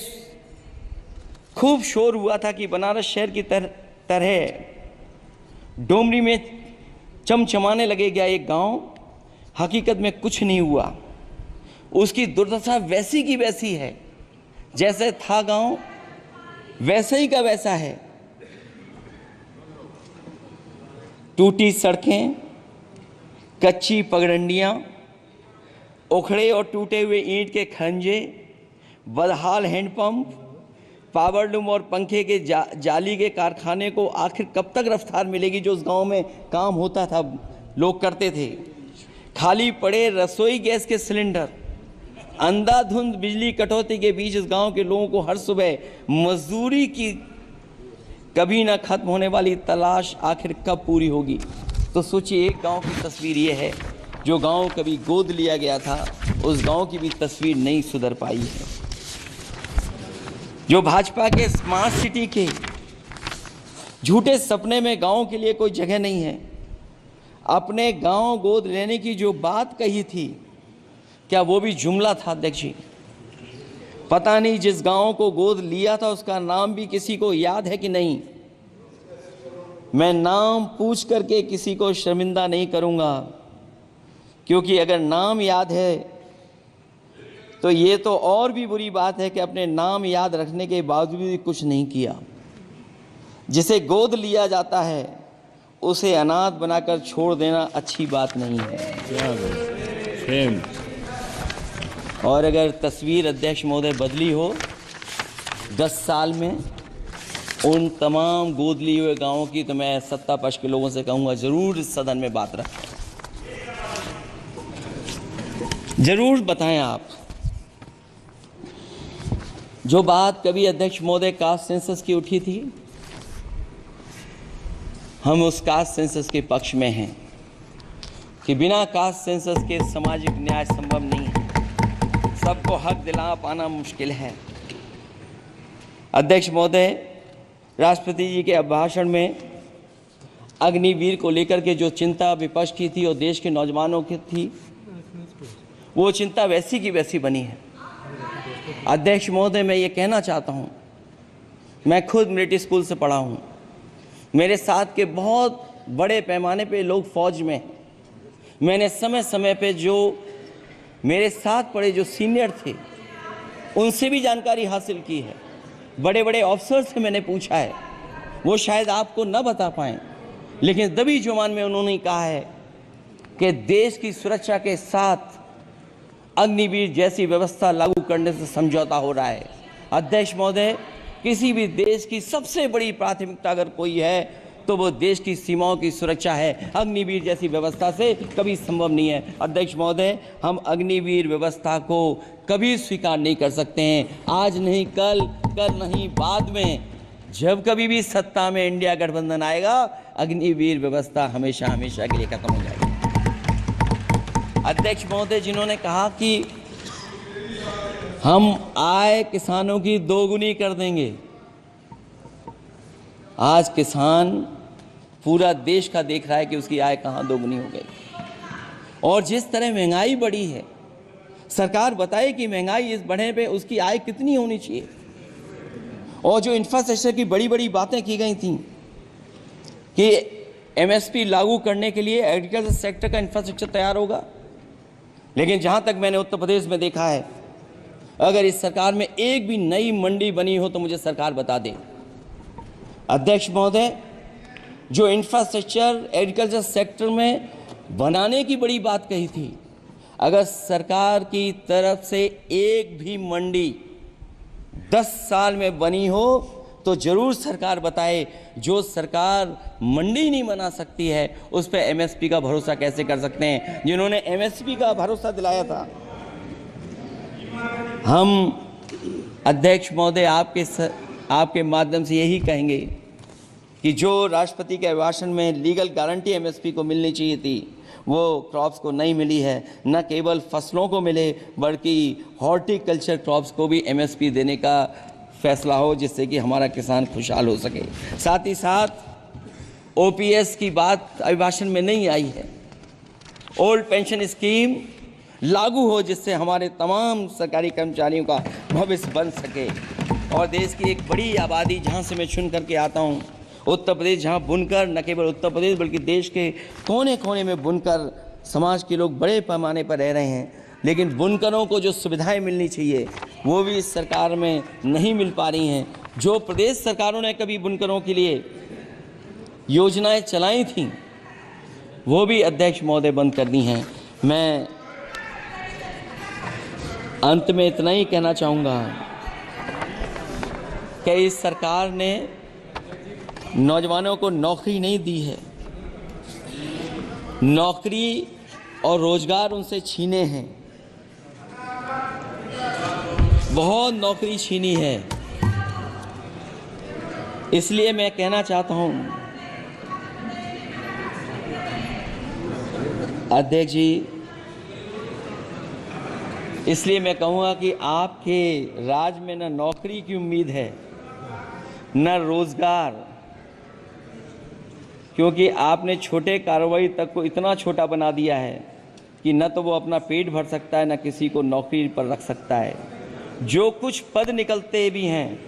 खूब शोर हुआ था कि बनारस शहर की तरह डोमरी में चमचमाने लगेगा एक गांव। हकीकत में कुछ नहीं हुआ। उसकी दुर्दशा वैसी की वैसी है, जैसे था गांव वैसे ही का वैसा है। टूटी सड़कें, कच्ची पगडंडियां, उखड़े और टूटे हुए ईंट के खंजे, बदहाल हैंडपंप, पावरलूम और पंखे के जाली के कारखाने को आखिर कब तक रफ्तार मिलेगी जो उस गांव में काम होता था, लोग करते थे। खाली पड़े रसोई गैस के सिलेंडर, अंधाधुंध बिजली कटौती के बीच इस गांव के लोगों को हर सुबह मजदूरी की कभी ना खत्म होने वाली तलाश आखिर कब पूरी होगी। तो सोचिए, एक गांव की तस्वीर ये है। जो गांव कभी गोद लिया गया था, उस गांव की भी तस्वीर नहीं सुधर पाई है। जो भाजपा के स्मार्ट सिटी के झूठे सपने में गांव के लिए कोई जगह नहीं है, अपने गांव गोद लेने की जो बात कही थी, क्या वो भी जुमला था अध्यक्ष जी? पता नहीं जिस गांव को गोद लिया था उसका नाम भी किसी को याद है कि नहीं। मैं नाम पूछ करके किसी को शर्मिंदा नहीं करूंगा, क्योंकि अगर नाम याद है तो ये तो और भी बुरी बात है कि अपने नाम याद रखने के बावजूद भी कुछ नहीं किया। जिसे गोद लिया जाता है उसे अनाथ बनाकर छोड़ देना अच्छी बात नहीं है। और अगर तस्वीर अध्यक्ष महोदय बदली हो 10 साल में उन तमाम गोद लिए हुए गांवों की, तो मैं सत्ता पक्ष के लोगों से कहूंगा जरूर इस सदन में बात रखें, जरूर बताएं आप। जो बात कभी अध्यक्ष महोदय कास्ट सेंसस की उठी थी, हम उस कास्ट सेंसस के पक्ष में हैं कि बिना कास्ट सेंसस के सामाजिक न्याय संभव नहीं है, सबको हक दिला पाना मुश्किल है। अध्यक्ष महोदय, राष्ट्रपति जी के अभिभाषण में अग्निवीर को लेकर के जो चिंता विपक्ष की थी और देश के नौजवानों की थी, वो चिंता वैसी की वैसी बनी है। अध्यक्ष महोदय, मैं ये कहना चाहता हूँ, मैं खुद मिलिट्री स्कूल से पढ़ा हूँ, मेरे साथ के बहुत बड़े पैमाने पे लोग फौज में हैं। मैंने समय समय पे जो मेरे साथ पढ़े जो सीनियर थे उनसे भी जानकारी हासिल की है, बड़े बड़े अफसर से मैंने पूछा है, वो शायद आपको न बता पाएँ, लेकिन दबी जुबान में उन्होंने कहा है कि देश की सुरक्षा के साथ अग्निवीर जैसी व्यवस्था लागू करने से समझौता हो रहा है। अध्यक्ष महोदय, किसी भी देश की सबसे बड़ी प्राथमिकता अगर कोई है तो वो देश की सीमाओं की सुरक्षा है। अग्निवीर जैसी व्यवस्था से कभी संभव नहीं है। अध्यक्ष महोदय, हम अग्निवीर व्यवस्था को कभी स्वीकार नहीं कर सकते हैं। आज नहीं कल, कल नहीं बाद में, जब कभी भी सत्ता में इंडिया गठबंधन आएगा, अग्निवीर व्यवस्था हमेशा हमेशा के लिए खत्म हो जाएगी। अध्यक्ष महोदय, जिन्होंने कहा कि हम आय किसानों की दोगुनी कर देंगे, आज किसान पूरा देश का देख रहा है कि उसकी आय कहां दोगुनी हो गई। और जिस तरह महंगाई बढ़ी है, सरकार बताए कि महंगाई इस बढ़ने पे उसकी आय कितनी होनी चाहिए। और जो इंफ्रास्ट्रक्चर की बड़ी बड़ी बातें की गई थी कि एमएसपी लागू करने के लिए एग्रीकल्चर सेक्टर का इंफ्रास्ट्रक्चर तैयार होगा, लेकिन जहां तक मैंने उत्तर प्रदेश में देखा है, अगर इस सरकार में एक भी नई मंडी बनी हो तो मुझे सरकार बता दे। अध्यक्ष महोदय, जो इंफ्रास्ट्रक्चर एग्रीकल्चर सेक्टर में बनाने की बड़ी बात कही थी, अगर सरकार की तरफ से एक भी मंडी 10 साल में बनी हो तो जरूर सरकार बताए। जो सरकार मंडी नहीं बना सकती है उस पर एमएसपी का भरोसा कैसे कर सकते हैं, जिन्होंने एमएसपी का भरोसा दिलाया था। हम अध्यक्ष महोदय आपके माध्यम से यही कहेंगे कि जो राष्ट्रपति के अभिभाषण में लीगल गारंटी एमएसपी को मिलनी चाहिए थी, वो क्रॉप्स को नहीं मिली है। न केवल फसलों को मिले बल्कि हॉर्टिकल्चर क्रॉप्स को भी एमएसपी देने का फैसला हो, जिससे कि हमारा किसान खुशहाल हो सके। साथ ही साथ ओपीएस की बात अभिभाषण में नहीं आई है। ओल्ड पेंशन स्कीम लागू हो, जिससे हमारे तमाम सरकारी कर्मचारियों का भविष्य बन सके। और देश की एक बड़ी आबादी जहाँ से मैं चुन करके आता हूँ, उत्तर प्रदेश, जहाँ बुनकर, न केवल उत्तर प्रदेश बल्कि देश के कोने कोने में बुनकर समाज के लोग बड़े पैमाने पर रह रहे हैं, लेकिन बुनकरों को जो सुविधाएं मिलनी चाहिए वो भी इस सरकार में नहीं मिल पा रही हैं। जो प्रदेश सरकारों ने कभी बुनकरों के लिए योजनाएं चलाई थीं वो भी अध्यक्ष महोदय बंद कर दी हैं। मैं अंत में इतना ही कहना चाहूँगा कि इस सरकार ने नौजवानों को नौकरी नहीं दी है, नौकरी और रोजगार उनसे छीने हैं, बहुत नौकरी छीनी है। इसलिए मैं कहना चाहता हूं अध्यक्ष जी, इसलिए मैं कहूँगा कि आपके राज में न नौकरी की उम्मीद है न रोजगार, क्योंकि आपने छोटे कारोबारी तक को इतना छोटा बना दिया है कि न तो वो अपना पेट भर सकता है न किसी को नौकरी पर रख सकता है। जो कुछ पद निकलते भी हैं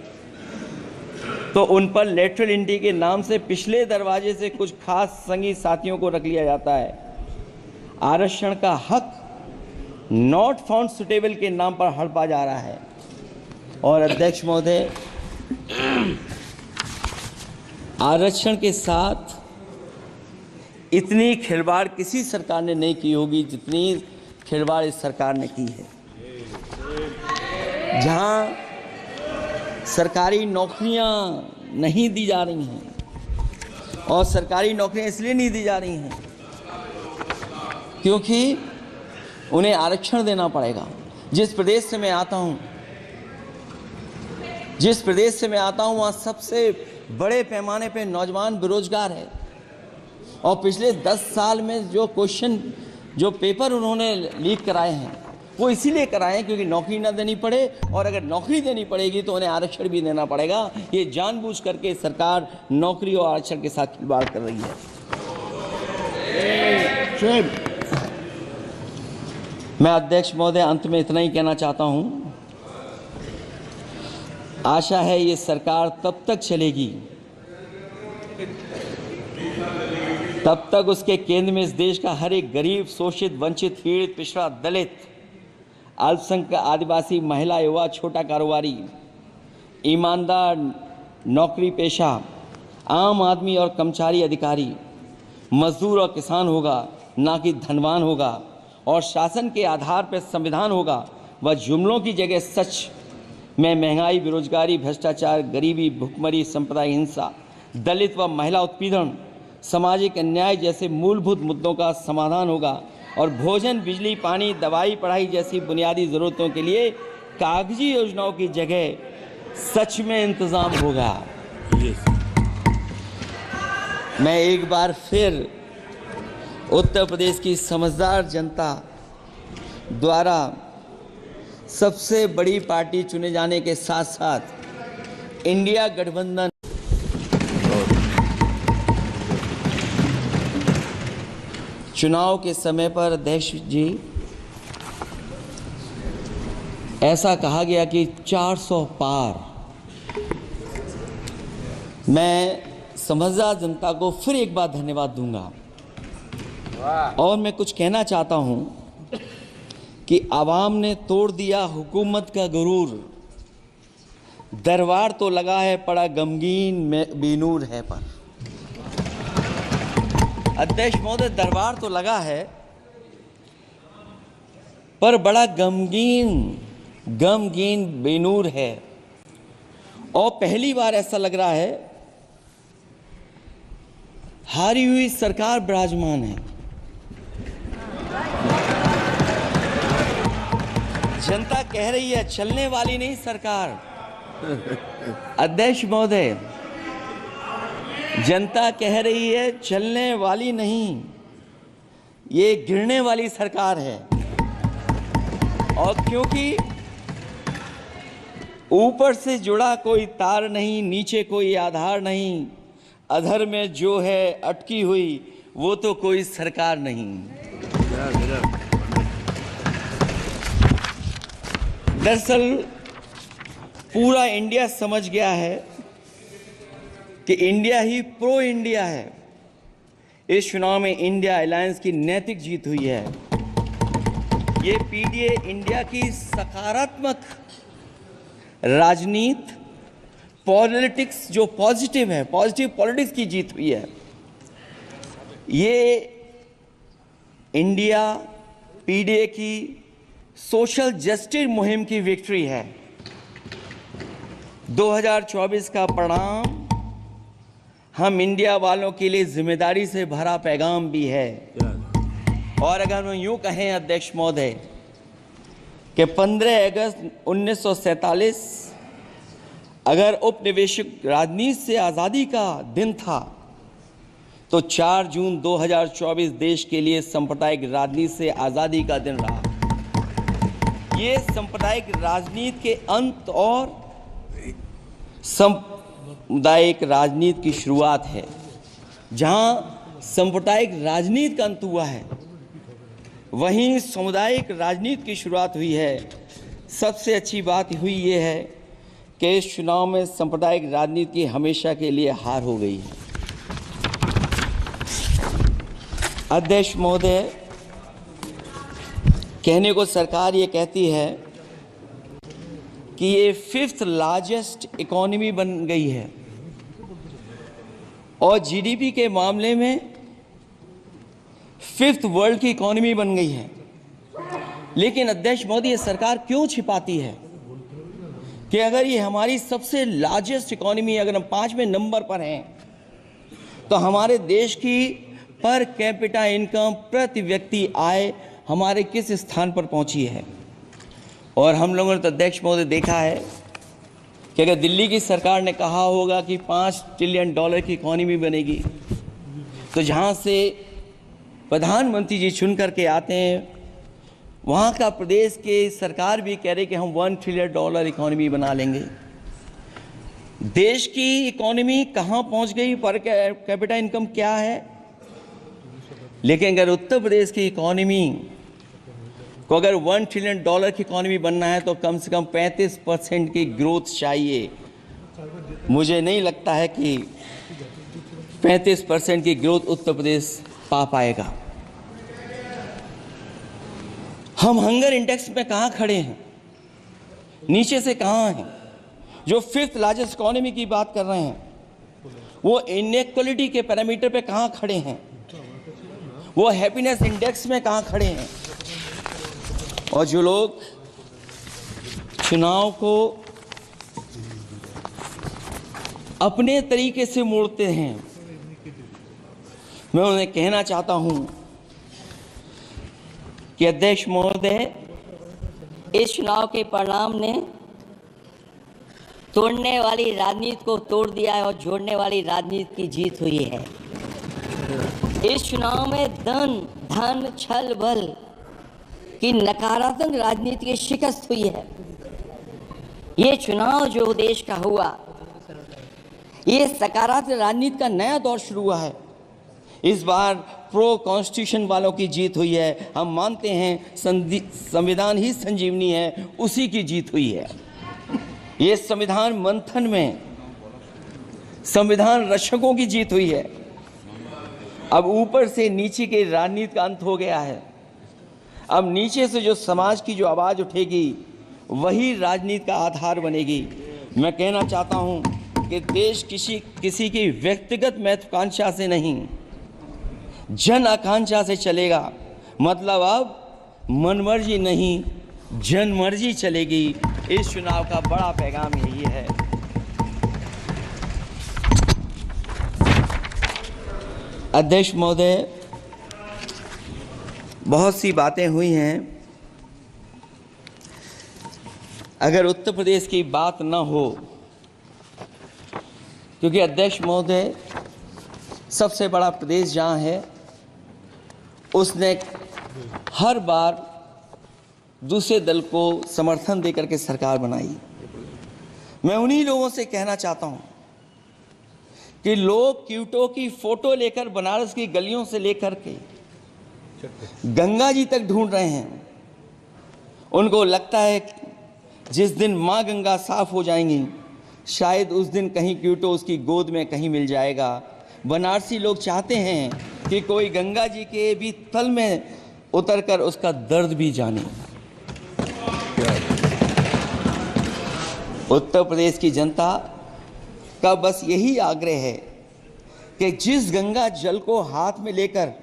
तो उन पर लेटरल एंट्री के नाम से पिछले दरवाजे से कुछ खास संगी साथियों को रख लिया जाता है। आरक्षण का हक नॉट फाउंड सुटेबल के नाम पर हड़पा जा रहा है। और अध्यक्ष महोदय, आरक्षण के साथ इतनी खिलवाड़ किसी सरकार ने नहीं की होगी जितनी खिलवाड़ इस सरकार ने की है। जहां सरकारी नौकरियां नहीं दी जा रही हैं, और सरकारी नौकरियां इसलिए नहीं दी जा रही हैं क्योंकि उन्हें आरक्षण देना पड़ेगा। जिस प्रदेश से मैं आता हूं वहाँ सबसे बड़े पैमाने पे नौजवान बेरोजगार है। और पिछले 10 साल में जो पेपर उन्होंने लीक कराए हैं वो इसीलिए कराए हैं क्योंकि नौकरी ना देनी पड़े, और अगर नौकरी देनी पड़ेगी तो उन्हें आरक्षण भी देना पड़ेगा। ये जानबूझ करके सरकार नौकरी और आरक्षण के साथ खिलवाड़ कर रही है। मैं अध्यक्ष महोदय अंत में इतना ही कहना चाहता हूं, आशा है ये सरकार तब तक चलेगी तब तक उसके केंद्र में इस देश का हर एक गरीब, शोषित, वंचित, पीड़ित, पिछड़ा, दलित, अल्पसंख्यक, आदिवासी, महिला, युवा, छोटा कारोबारी, ईमानदार, नौकरी पेशा, आम आदमी और कर्मचारी अधिकारी, मजदूर और किसान होगा, ना कि धनवान होगा। और शासन के आधार पर संविधान होगा। वह जुमलों की जगह सच में महंगाई, बेरोजगारी, भ्रष्टाचार, गरीबी, भुखमरी, सांप्रदायिक हिंसा, दलित व महिला उत्पीड़न, सामाजिक अन्याय जैसे मूलभूत मुद्दों का समाधान होगा। और भोजन, बिजली, पानी, दवाई, पढ़ाई जैसी बुनियादी ज़रूरतों के लिए कागजी योजनाओं की जगह सच में इंतज़ाम होगा। मैं एक बार फिर उत्तर प्रदेश की समझदार जनता द्वारा सबसे बड़ी पार्टी चुने जाने के साथ साथ इंडिया गठबंधन चुनाव के समय पर अध्यक्ष जी ऐसा कहा गया कि 400 पार। मैं समझदार जनता को फिर एक बार धन्यवाद दूंगा। और मैं कुछ कहना चाहता हूं कि आवाम ने तोड़ दिया हुकूमत का गुरूर, दरबार तो लगा है पड़ा गमगीन में बेनूर है पर। अध्यक्ष महोदय, दरबार तो लगा है पर बड़ा गमगीन बेनूर है। और पहली बार ऐसा लग रहा है हारी हुई सरकार विराजमान है। जनता कह रही है चलने वाली नहीं सरकार। अध्यक्ष महोदय, जनता कह रही है चलने वाली नहीं, ये गिरने वाली सरकार है। और क्योंकि ऊपर से जुड़ा कोई तार नहीं, नीचे कोई आधार नहीं, अधर में जो है अटकी हुई वो तो कोई सरकार नहीं। दरअसल पूरा इंडिया समझ गया है कि इंडिया ही प्रो इंडिया है। इस चुनाव में इंडिया अलायंस की नैतिक जीत हुई है। ये पीडीए इंडिया की सकारात्मक राजनीति, पॉलिटिक्स जो पॉजिटिव है, पॉजिटिव पॉलिटिक्स की जीत हुई है। ये इंडिया पीडीए की सोशल जस्टिस मुहिम की विक्ट्री है। 2024 का परिणाम हम इंडिया वालों के लिए जिम्मेदारी से भरा पैगाम भी है। और अगर हम यूं कहें अध्यक्ष महोदय कि 15 अगस्त 1947 अगर उपनिवेशिक राजनीति से आज़ादी का दिन था तो 4 जून 2024 देश के लिए सांप्रदायिक राजनीति से आज़ादी का दिन रहा। ये सांप्रदायिक राजनीति के अंत और सामुदायिक राजनीति की शुरुआत है। जहां सांप्रदायिक राजनीति का अंत हुआ है, वहीं सामुदायिक राजनीति की शुरुआत हुई है। सबसे अच्छी बात हुई ये है कि इस चुनाव में सांप्रदायिक राजनीति की हमेशा के लिए हार हो गई है। अध्यक्ष महोदय, कहने को सरकार ये कहती है कि ये 5th लार्जेस्ट इकोनॉमी बन गई है और जीडीपी के मामले में 5th वर्ल्ड की इकोनॉमी बन गई है। लेकिन अध्यक्ष महोदय, ये सरकार क्यों छिपाती है कि अगर ये हमारी सबसे लार्जेस्ट इकोनॉमी, अगर हम 5वें नंबर पर हैं, तो हमारे देश की पर कैपिटा इनकम, प्रति व्यक्ति आय हमारे किस स्थान पर पहुंची है। और हम लोगों ने तो अध्यक्ष महोदय देखा है कि अगर दिल्ली की सरकार ने कहा होगा कि $5 ट्रिलियन की इकोनॉमी बनेगी, तो जहां से प्रधानमंत्री जी चुन करके आते हैं, वहाँ का प्रदेश के सरकार भी कह रहे कि हम $1 ट्रिलियन इकोनॉमी बना लेंगे। देश की इकोनॉमी कहाँ पहुँच गई, पर कैपिटा इनकम क्या है। लेकिन अगर उत्तर प्रदेश की इकोनॉमी को अगर $1 ट्रिलियन की इकोनॉमी बनना है, तो कम से कम 35% की ग्रोथ चाहिए। मुझे नहीं लगता है कि 35% की ग्रोथ उत्तर प्रदेश पा पाएगा। हम हंगर इंडेक्स में कहाँ खड़े हैं, नीचे से कहाँ हैं। जो 5th लार्जेस्ट इकोनॉमी की बात कर रहे हैं, वो इनइक्वालिटी के पैरामीटर पे कहाँ खड़े हैं, वो हैप्पीनेस इंडेक्स में कहाँ खड़े हैं। और जो लोग चुनाव को अपने तरीके से मोड़ते हैं, मैं उन्हें कहना चाहता हूं कि अध्यक्ष महोदय, इस चुनाव के परिणाम ने तोड़ने वाली राजनीति को तोड़ दिया है और जोड़ने वाली राजनीति की जीत हुई है। इस चुनाव में धन छल बल की नकारात्मक राजनीति की शिकस्त हुई है। ये चुनाव जो देश का हुआ, ये सकारात्मक राजनीति का नया दौर शुरू हुआ है। इस बार प्रो कॉन्स्टिट्यूशन वालों की जीत हुई है। हम मानते हैं संविधान ही संजीवनी है, उसी की जीत हुई है। ये संविधान मंथन में संविधान रक्षकों की जीत हुई है। अब ऊपर से नीचे की राजनीति का अंत हो गया है। अब नीचे से जो समाज की जो आवाज़ उठेगी, वही राजनीति का आधार बनेगी। मैं कहना चाहता हूं कि देश किसी की व्यक्तिगत महत्वाकांक्षा से नहीं, जन आकांक्षा से चलेगा। मतलब अब मनमर्जी नहीं, जनमर्जी चलेगी। इस चुनाव का बड़ा पैगाम यही है। अध्यक्ष महोदय, बहुत सी बातें हुई हैं। अगर उत्तर प्रदेश की बात न हो, क्योंकि अध्यक्ष महोदय, सबसे बड़ा प्रदेश जहाँ है, उसने हर बार दूसरे दल को समर्थन देकर के सरकार बनाई। मैं उन्हीं लोगों से कहना चाहता हूं कि लोग क्यूटो की फोटो लेकर बनारस की गलियों से लेकर के गंगा जी तक ढूंढ रहे हैं। उनको लगता है जिस दिन माँ गंगा साफ हो जाएंगी, शायद उस दिन कहीं क्यूटो उसकी गोद में कहीं मिल जाएगा। बनारसी लोग चाहते हैं कि कोई गंगा जी के भी तल में उतरकर उसका दर्द भी जाने। उत्तर प्रदेश की जनता का बस यही आग्रह है कि जिस गंगा जल को हाथ में लेकर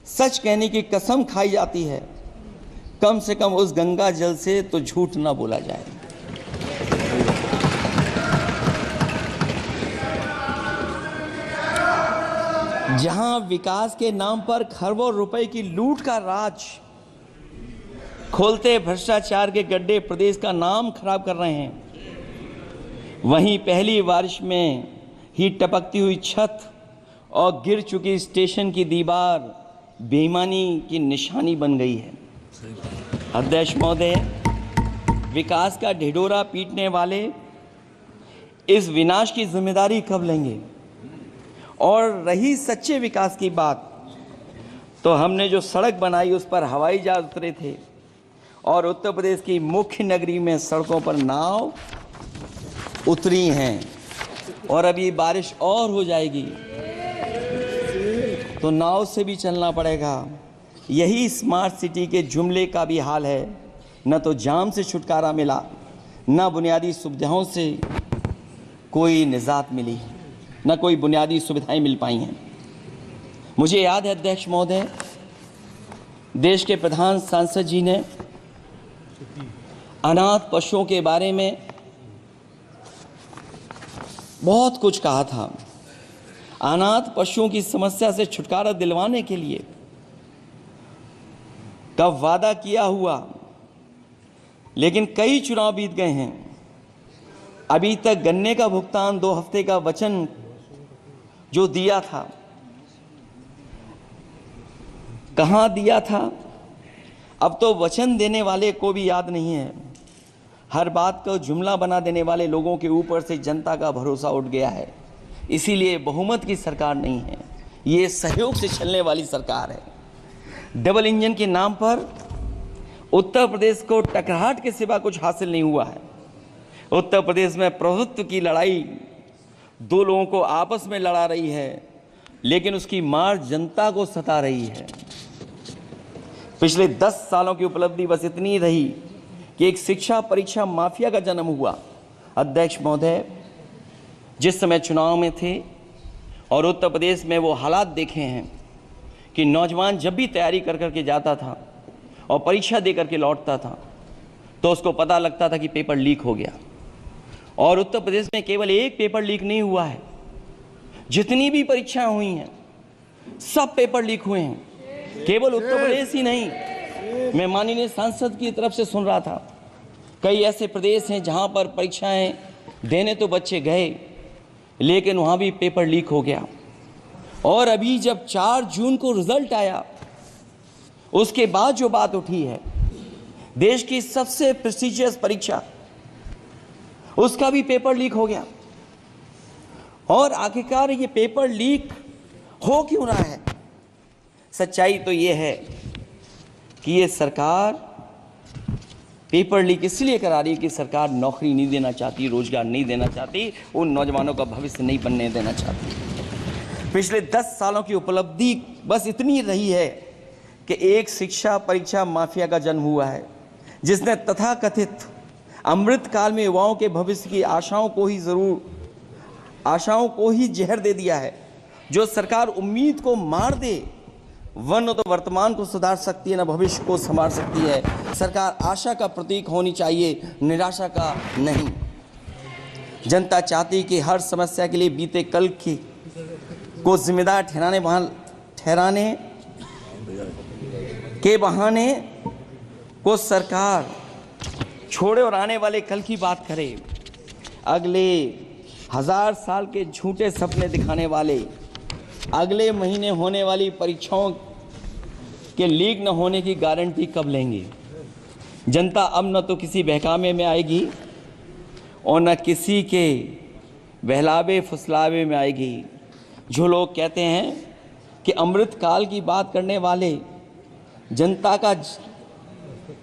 सच कहने की कसम खाई जाती है, कम से कम उस गंगा जल से तो झूठ ना बोला जाए। जहां विकास के नाम पर खरबों रुपए की लूट का राज खोलते भ्रष्टाचार के गड्ढे प्रदेश का नाम खराब कर रहे हैं, वहीं पहली बारिश में ही टपकती हुई छत और गिर चुकी स्टेशन की दीवार बेईमानी की निशानी बन गई है। अध्यक्ष महोदय, विकास का ढिढोरा पीटने वाले इस विनाश की जिम्मेदारी कब लेंगे? और रही सच्चे विकास की बात, तो हमने जो सड़क बनाई उस पर हवाई जहाज उतरे थे और उत्तर प्रदेश की मुख्य नगरी में सड़कों पर नाव उतरी हैं और अभी बारिश और हो जाएगी तो नाव से भी चलना पड़ेगा। यही स्मार्ट सिटी के जुमले का भी हाल है। न तो जाम से छुटकारा मिला, न बुनियादी सुविधाओं से कोई निजात मिली, न कोई बुनियादी सुविधाएं मिल पाई हैं। मुझे याद है अध्यक्ष महोदय, देश के प्रधान सांसद जी ने अनाथ पशुओं के बारे में बहुत कुछ कहा था। अनाथ पशुओं की समस्या से छुटकारा दिलवाने के लिए का वादा किया हुआ, लेकिन कई चुनाव बीत गए हैं, अभी तक गन्ने का भुगतान 2 हफ्ते का वचन जो दिया था, कहां दिया था? अब तो वचन देने वाले को भी याद नहीं है। हर बात को जुमला बना देने वाले लोगों के ऊपर से जनता का भरोसा उठ गया है। इसीलिए बहुमत की सरकार नहीं है, ये सहयोग से चलने वाली सरकार है। डबल इंजन के नाम पर उत्तर प्रदेश को टकराहट के सिवा कुछ हासिल नहीं हुआ है। उत्तर प्रदेश में प्रभुत्व की लड़ाई 2 लोगों को आपस में लड़ा रही है, लेकिन उसकी मार जनता को सता रही है। पिछले 10 सालों की उपलब्धि बस इतनी रही कि एक शिक्षा परीक्षा माफिया का जन्म हुआ। अध्यक्ष महोदय, जिस समय चुनाव में थे और उत्तर प्रदेश में वो हालात देखे हैं कि नौजवान जब भी तैयारी कर करके जाता था और परीक्षा दे करके लौटता था तो उसको पता लगता था कि पेपर लीक हो गया। और उत्तर प्रदेश में केवल एक पेपर लीक नहीं हुआ है, जितनी भी परीक्षाएं हुई हैं सब पेपर लीक हुए हैं। केवल उत्तर प्रदेश ही नहीं, मैं माननीय सांसद की तरफ से सुन रहा था, कई ऐसे प्रदेश हैं जहां पर परीक्षाएं देने तो बच्चे गए, लेकिन वहां भी पेपर लीक हो गया। और अभी जब 4 जून को रिजल्ट आया, उसके बाद जो बात उठी है, देश की सबसे प्रेस्टिजियस परीक्षा, उसका भी पेपर लीक हो गया। और आखिरकार ये पेपर लीक हो क्यों रहा है? सच्चाई तो ये है कि ये सरकार पेपर लीक इसलिए करा रही है कि सरकार नौकरी नहीं देना चाहती, रोजगार नहीं देना चाहती, उन नौजवानों का भविष्य नहीं बनने देना चाहती। पिछले 10 सालों की उपलब्धि बस इतनी रही है कि एक शिक्षा परीक्षा माफिया का जन्म हुआ है, जिसने तथाकथित अमृतकाल में युवाओं के भविष्य की आशाओं को ही जहर दे दिया है। जो सरकार उम्मीद को मार दे, वह न तो वर्तमान को सुधार सकती है, न भविष्य को संभाल सकती है। सरकार आशा का प्रतीक होनी चाहिए, निराशा का नहीं। जनता चाहती कि हर समस्या के लिए बीते कल की को जिम्मेदार ठहराने के बहाने को सरकार छोड़े और आने वाले कल की बात करे। अगले 1000 साल के झूठे सपने दिखाने वाले अगले महीने होने वाली परीक्षाओं के लीक न होने की गारंटी कब लेंगे? जनता अब न तो किसी बहकावे में आएगी और न किसी के बहलावे फुसलावे में आएगी। जो लोग कहते हैं कि अमृतकाल की बात करने वाले जनता का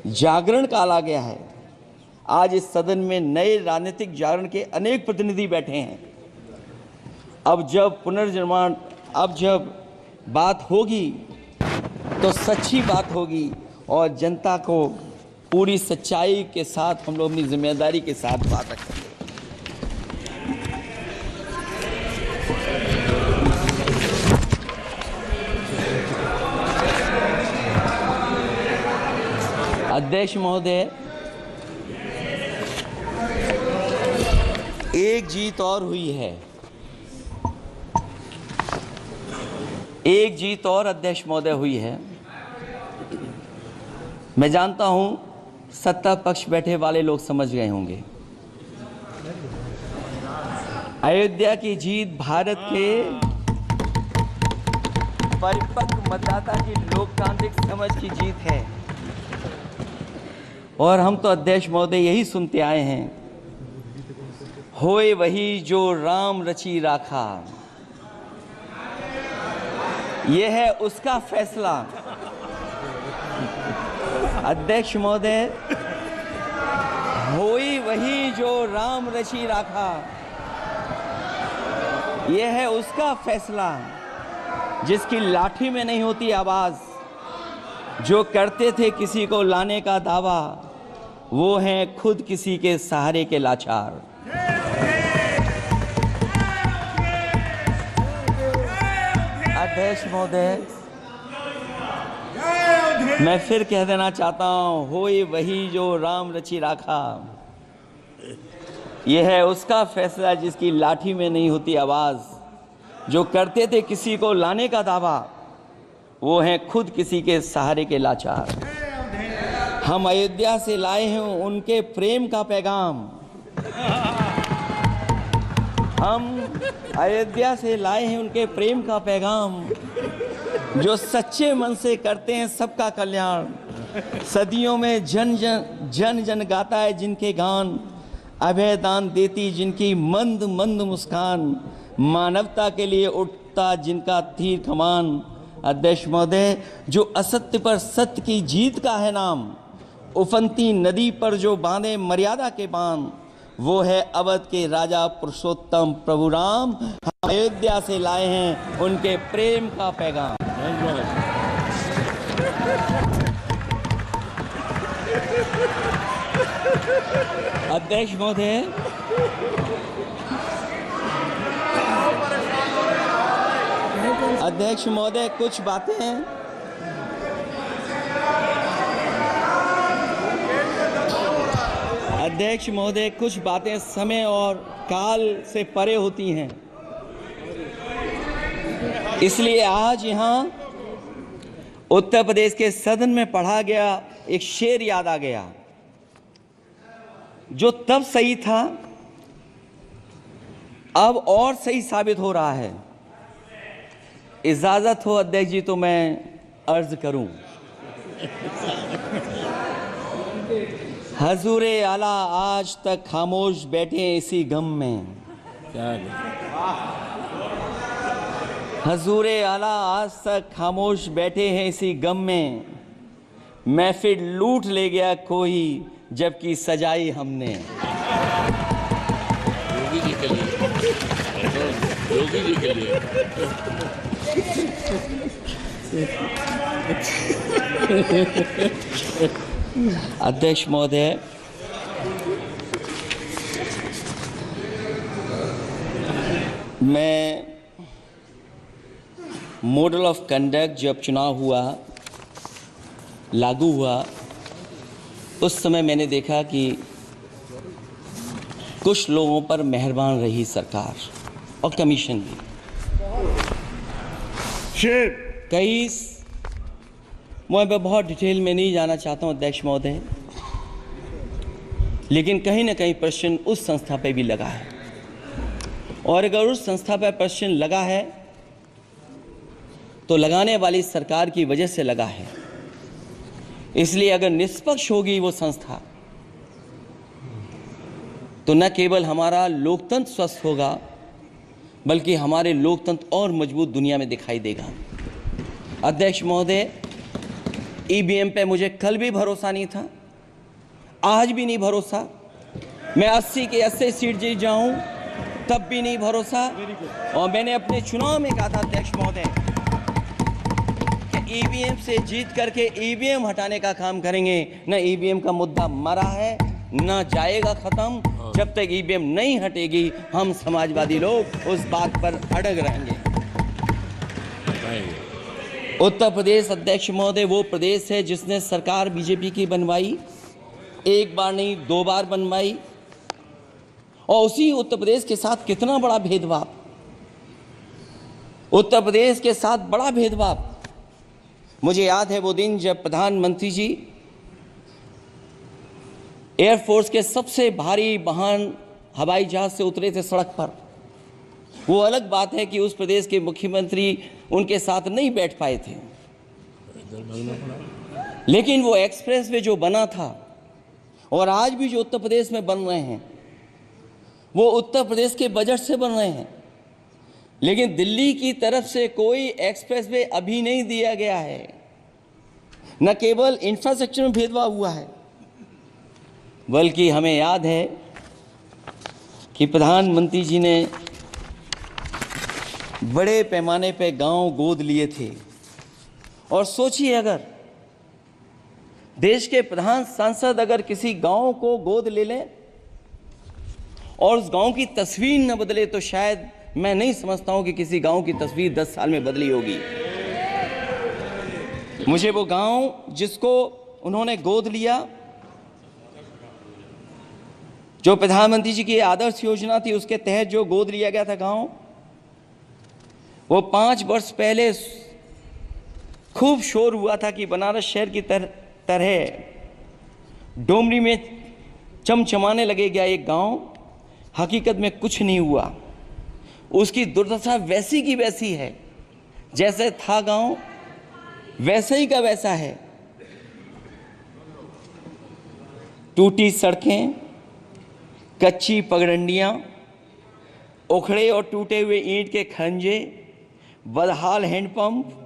जागरण काल आ गया है। आज इस सदन में नए राजनीतिक जागरण के अनेक प्रतिनिधि बैठे हैं। अब जब बात होगी तो सच्ची बात होगी और जनता को पूरी सच्चाई के साथ हम लोग अपनी जिम्मेदारी के साथ बात रखेंगे। अध्यक्ष महोदय, एक जीत और हुई है, एक जीत और अध्यक्ष महोदय हुई है। मैं जानता हूं सत्ता पक्ष बैठे वाले लोग समझ गए होंगे। अयोध्या की जीत भारत के परिपक्व मतदाता की लोकतांत्रिक समझ की जीत है। और हम तो अध्यक्ष महोदय यही सुनते आए हैं, होए वही जो राम रची राखा, यह है उसका फैसला। अध्यक्ष महोदय, होई वही जो राम रची राखा, यह है उसका फैसला, जिसकी लाठी में नहीं होती आवाज, जो करते थे किसी को लाने का दावा, वो हैं खुद किसी के सहारे के लाचार। अध्यक्ष महोदय, मैं फिर कह देना चाहता हूं, होए वही जो राम रची राखा, यह है उसका फैसला, जिसकी लाठी में नहीं होती आवाज, जो करते थे किसी को लाने का दावा, वो हैं खुद किसी के सहारे के लाचार। हम अयोध्या से लाए हैं उनके प्रेम का पैगाम, हम अयोध्या से लाए हैं उनके प्रेम का पैगाम, जो सच्चे मन से करते हैं सबका कल्याण। सदियों में जन जन गाता है जिनके गान, अभय दान देती जिनकी मंद मंद मुस्कान, मानवता के लिए उठता जिनका तीर कमान। अध्यक्ष महोदय, जो असत्य पर सत्य की जीत का है नाम, उफनती नदी पर जो बांधे मर्यादा के बांध, वो है अवध के राजा पुरुषोत्तम प्रभु राम। हम अयोध्या से लाए हैं उनके प्रेम का पैगाम। अध्यक्ष महोदय, अध्यक्ष महोदय, कुछ बातें अध्यक्ष महोदय, कुछ बातें समय और काल से परे होती हैं, इसलिए आज यहाँ उत्तर प्रदेश के सदन में पढ़ा गया एक शेर याद आ गया, जो तब सही था अब और सही साबित हो रहा है। इजाजत हो अध्यक्ष जी तो मैं अर्ज करूं। हजूरे आला आज तक खामोश बैठे इसी गम में, हजूरे आला आज तक खामोश बैठे हैं इसी गम में, महफिल लूट ले गया कोई जबकि सजाई हमने। योगी जी के लिए, योगी जी के लिए। अध्यक्ष महोदय, मैं मॉडल ऑफ कंडक्ट जब चुनाव हुआ, लागू हुआ, उस समय मैंने देखा कि कुछ लोगों पर मेहरबान रही सरकार और कमीशन भी। कई मैं बहुत डिटेल में नहीं जाना चाहता हूं अध्यक्ष महोदय, लेकिन कहीं ना कहीं प्रश्न उस संस्था पे भी लगा है, और अगर उस संस्था पर प्रश्न लगा है तो लगाने वाली सरकार की वजह से लगा है। इसलिए अगर निष्पक्ष होगी वो संस्था तो न केवल हमारा लोकतंत्र स्वस्थ होगा, बल्कि हमारे लोकतंत्र और मजबूत दुनिया में दिखाई देगा। अध्यक्ष महोदय, ईवीएम पे मुझे कल भी भरोसा नहीं था, आज भी नहीं भरोसा। मैं 80 के 80 सीट जीत जाऊं तब भी नहीं भरोसा। और मैंने अपने चुनाव में कहा था अध्यक्ष महोदय कि ईवीएम से जीत करके ईवीएम हटाने का काम करेंगे। न ईवीएम का मुद्दा मरा है, न जाएगा खत्म। जब तक ईवीएम नहीं हटेगी हम समाजवादी लोग उस बात पर अड़ग रहेंगे। उत्तर प्रदेश अध्यक्ष महोदय वो प्रदेश है जिसने सरकार बीजेपी की बनवाई, एक बार नहीं 2 बार बनवाई, और उसी उत्तर प्रदेश के साथ कितना बड़ा भेदभाव, उत्तर प्रदेश के साथ बड़ा भेदभाव। मुझे याद है वो दिन जब प्रधानमंत्री जी एयरफोर्स के सबसे भारी वाहन हवाई जहाज से उतरे थे सड़क पर। वो अलग बात है कि उस प्रदेश के मुख्यमंत्री उनके साथ नहीं बैठ पाए थे, लेकिन वो एक्सप्रेस वे जो बना था और आज भी जो उत्तर प्रदेश में बन रहे हैं वो उत्तर प्रदेश के बजट से बन रहे हैं। लेकिन दिल्ली की तरफ से कोई एक्सप्रेसवे अभी नहीं दिया गया है। न केवल इंफ्रास्ट्रक्चर में भेदभाव हुआ है, बल्कि हमें याद है कि प्रधानमंत्री जी ने बड़े पैमाने पे गांव गोद लिए थे। और सोचिए, अगर देश के प्रधान सांसद अगर किसी गांव को गोद ले लें और उस गांव की तस्वीर न बदले, तो शायद मैं नहीं समझता हूं कि किसी गांव की तस्वीर 10 साल में बदली होगी। मुझे वो गांव जिसको उन्होंने गोद लिया, जो प्रधानमंत्री जी की आदर्श योजना थी उसके तहत जो गोद लिया गया था गांव, वो 5 वर्ष पहले खूब शोर हुआ था कि बनारस शहर की तरह डोमरी में चमचमाने लगेगा एक गांव। हकीकत में कुछ नहीं हुआ। उसकी दुर्दशा वैसी की वैसी है, जैसे था गांव वैसे ही का वैसा है। टूटी सड़कें, कच्ची पगडंडियां, उखड़े और टूटे हुए ईंट के खंजे, बदहाल हैंडपंप,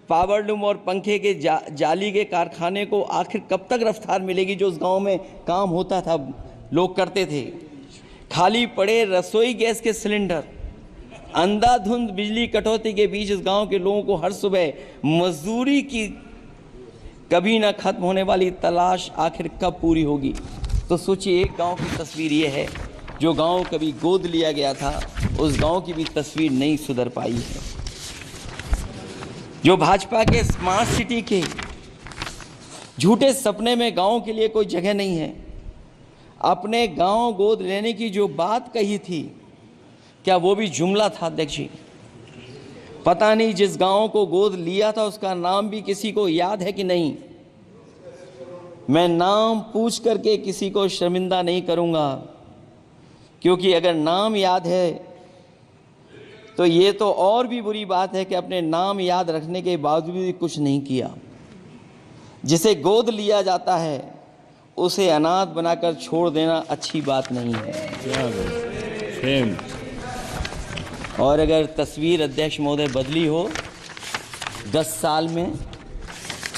पावरलूम और पंखे के जाली के कारखाने को आखिर कब तक रफ्तार मिलेगी जो उस गांव में काम होता था, लोग करते थे। खाली पड़े रसोई गैस के सिलेंडर, अंधाधुंध बिजली कटौती के बीच इस गांव के लोगों को हर सुबह मजदूरी की कभी ना खत्म होने वाली तलाश आखिर कब पूरी होगी। तो सोचिए, एक गांव की तस्वीर ये है। जो गांव कभी गोद लिया गया था, उस गांव की भी तस्वीर नहीं सुधर पाई है। जो भाजपा के स्मार्ट सिटी के झूठे सपने में गांव के लिए कोई जगह नहीं है। अपने गांव गोद लेने की जो बात कही थी, क्या वो भी जुमला था अध्यक्ष जी? पता नहीं जिस गांव को गोद लिया था उसका नाम भी किसी को याद है कि नहीं। मैं नाम पूछ करके किसी को शर्मिंदा नहीं करूंगा, क्योंकि अगर नाम याद है तो ये तो और भी बुरी बात है कि अपने नाम याद रखने के बावजूद भी कुछ नहीं किया। जिसे गोद लिया जाता है उसे अनाथ बनाकर छोड़ देना अच्छी बात नहीं है। और अगर तस्वीर अध्यक्ष महोदय बदली हो 10 साल में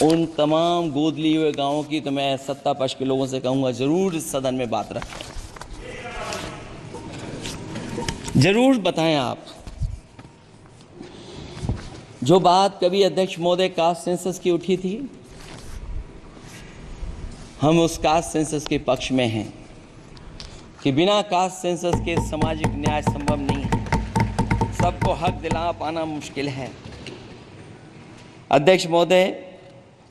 उन तमाम गोद लिए हुए गांवों की, तो मैं सत्ता पक्ष के लोगों से कहूंगा जरूर इस सदन में बात रखें, जरूर बताएं आप। जो बात कभी अध्यक्ष महोदय कास्ट सेंसस की उठी थी, हम उस कास्ट सेंसस के पक्ष में हैं कि बिना कास्ट सेंसस के सामाजिक न्याय संभव नहीं है। सबको हक दिला पाना मुश्किल है। अध्यक्ष महोदय,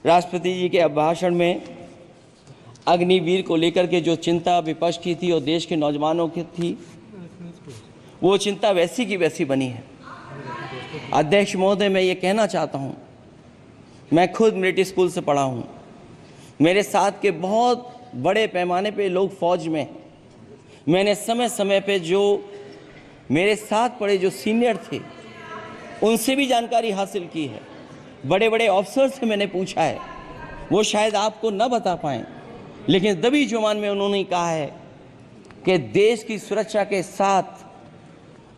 राष्ट्रपति जी के अभिभाषण में अग्निवीर को लेकर के जो चिंता विपक्ष की थी और देश के नौजवानों की थी, वो चिंता वैसी की वैसी बनी है। अध्यक्ष महोदय, मैं ये कहना चाहता हूँ, मैं खुद मिलिट्री स्कूल से पढ़ा हूँ। मेरे साथ के बहुत बड़े पैमाने पे लोग फौज में हैं। मैंने समय समय पे जो मेरे साथ पढ़े जो सीनियर थे उनसे भी जानकारी हासिल की है। बड़े बड़े ऑफिसर से मैंने पूछा है, वो शायद आपको न बता पाएँ, लेकिन दबी जुबान में उन्होंने कहा है कि देश की सुरक्षा के साथ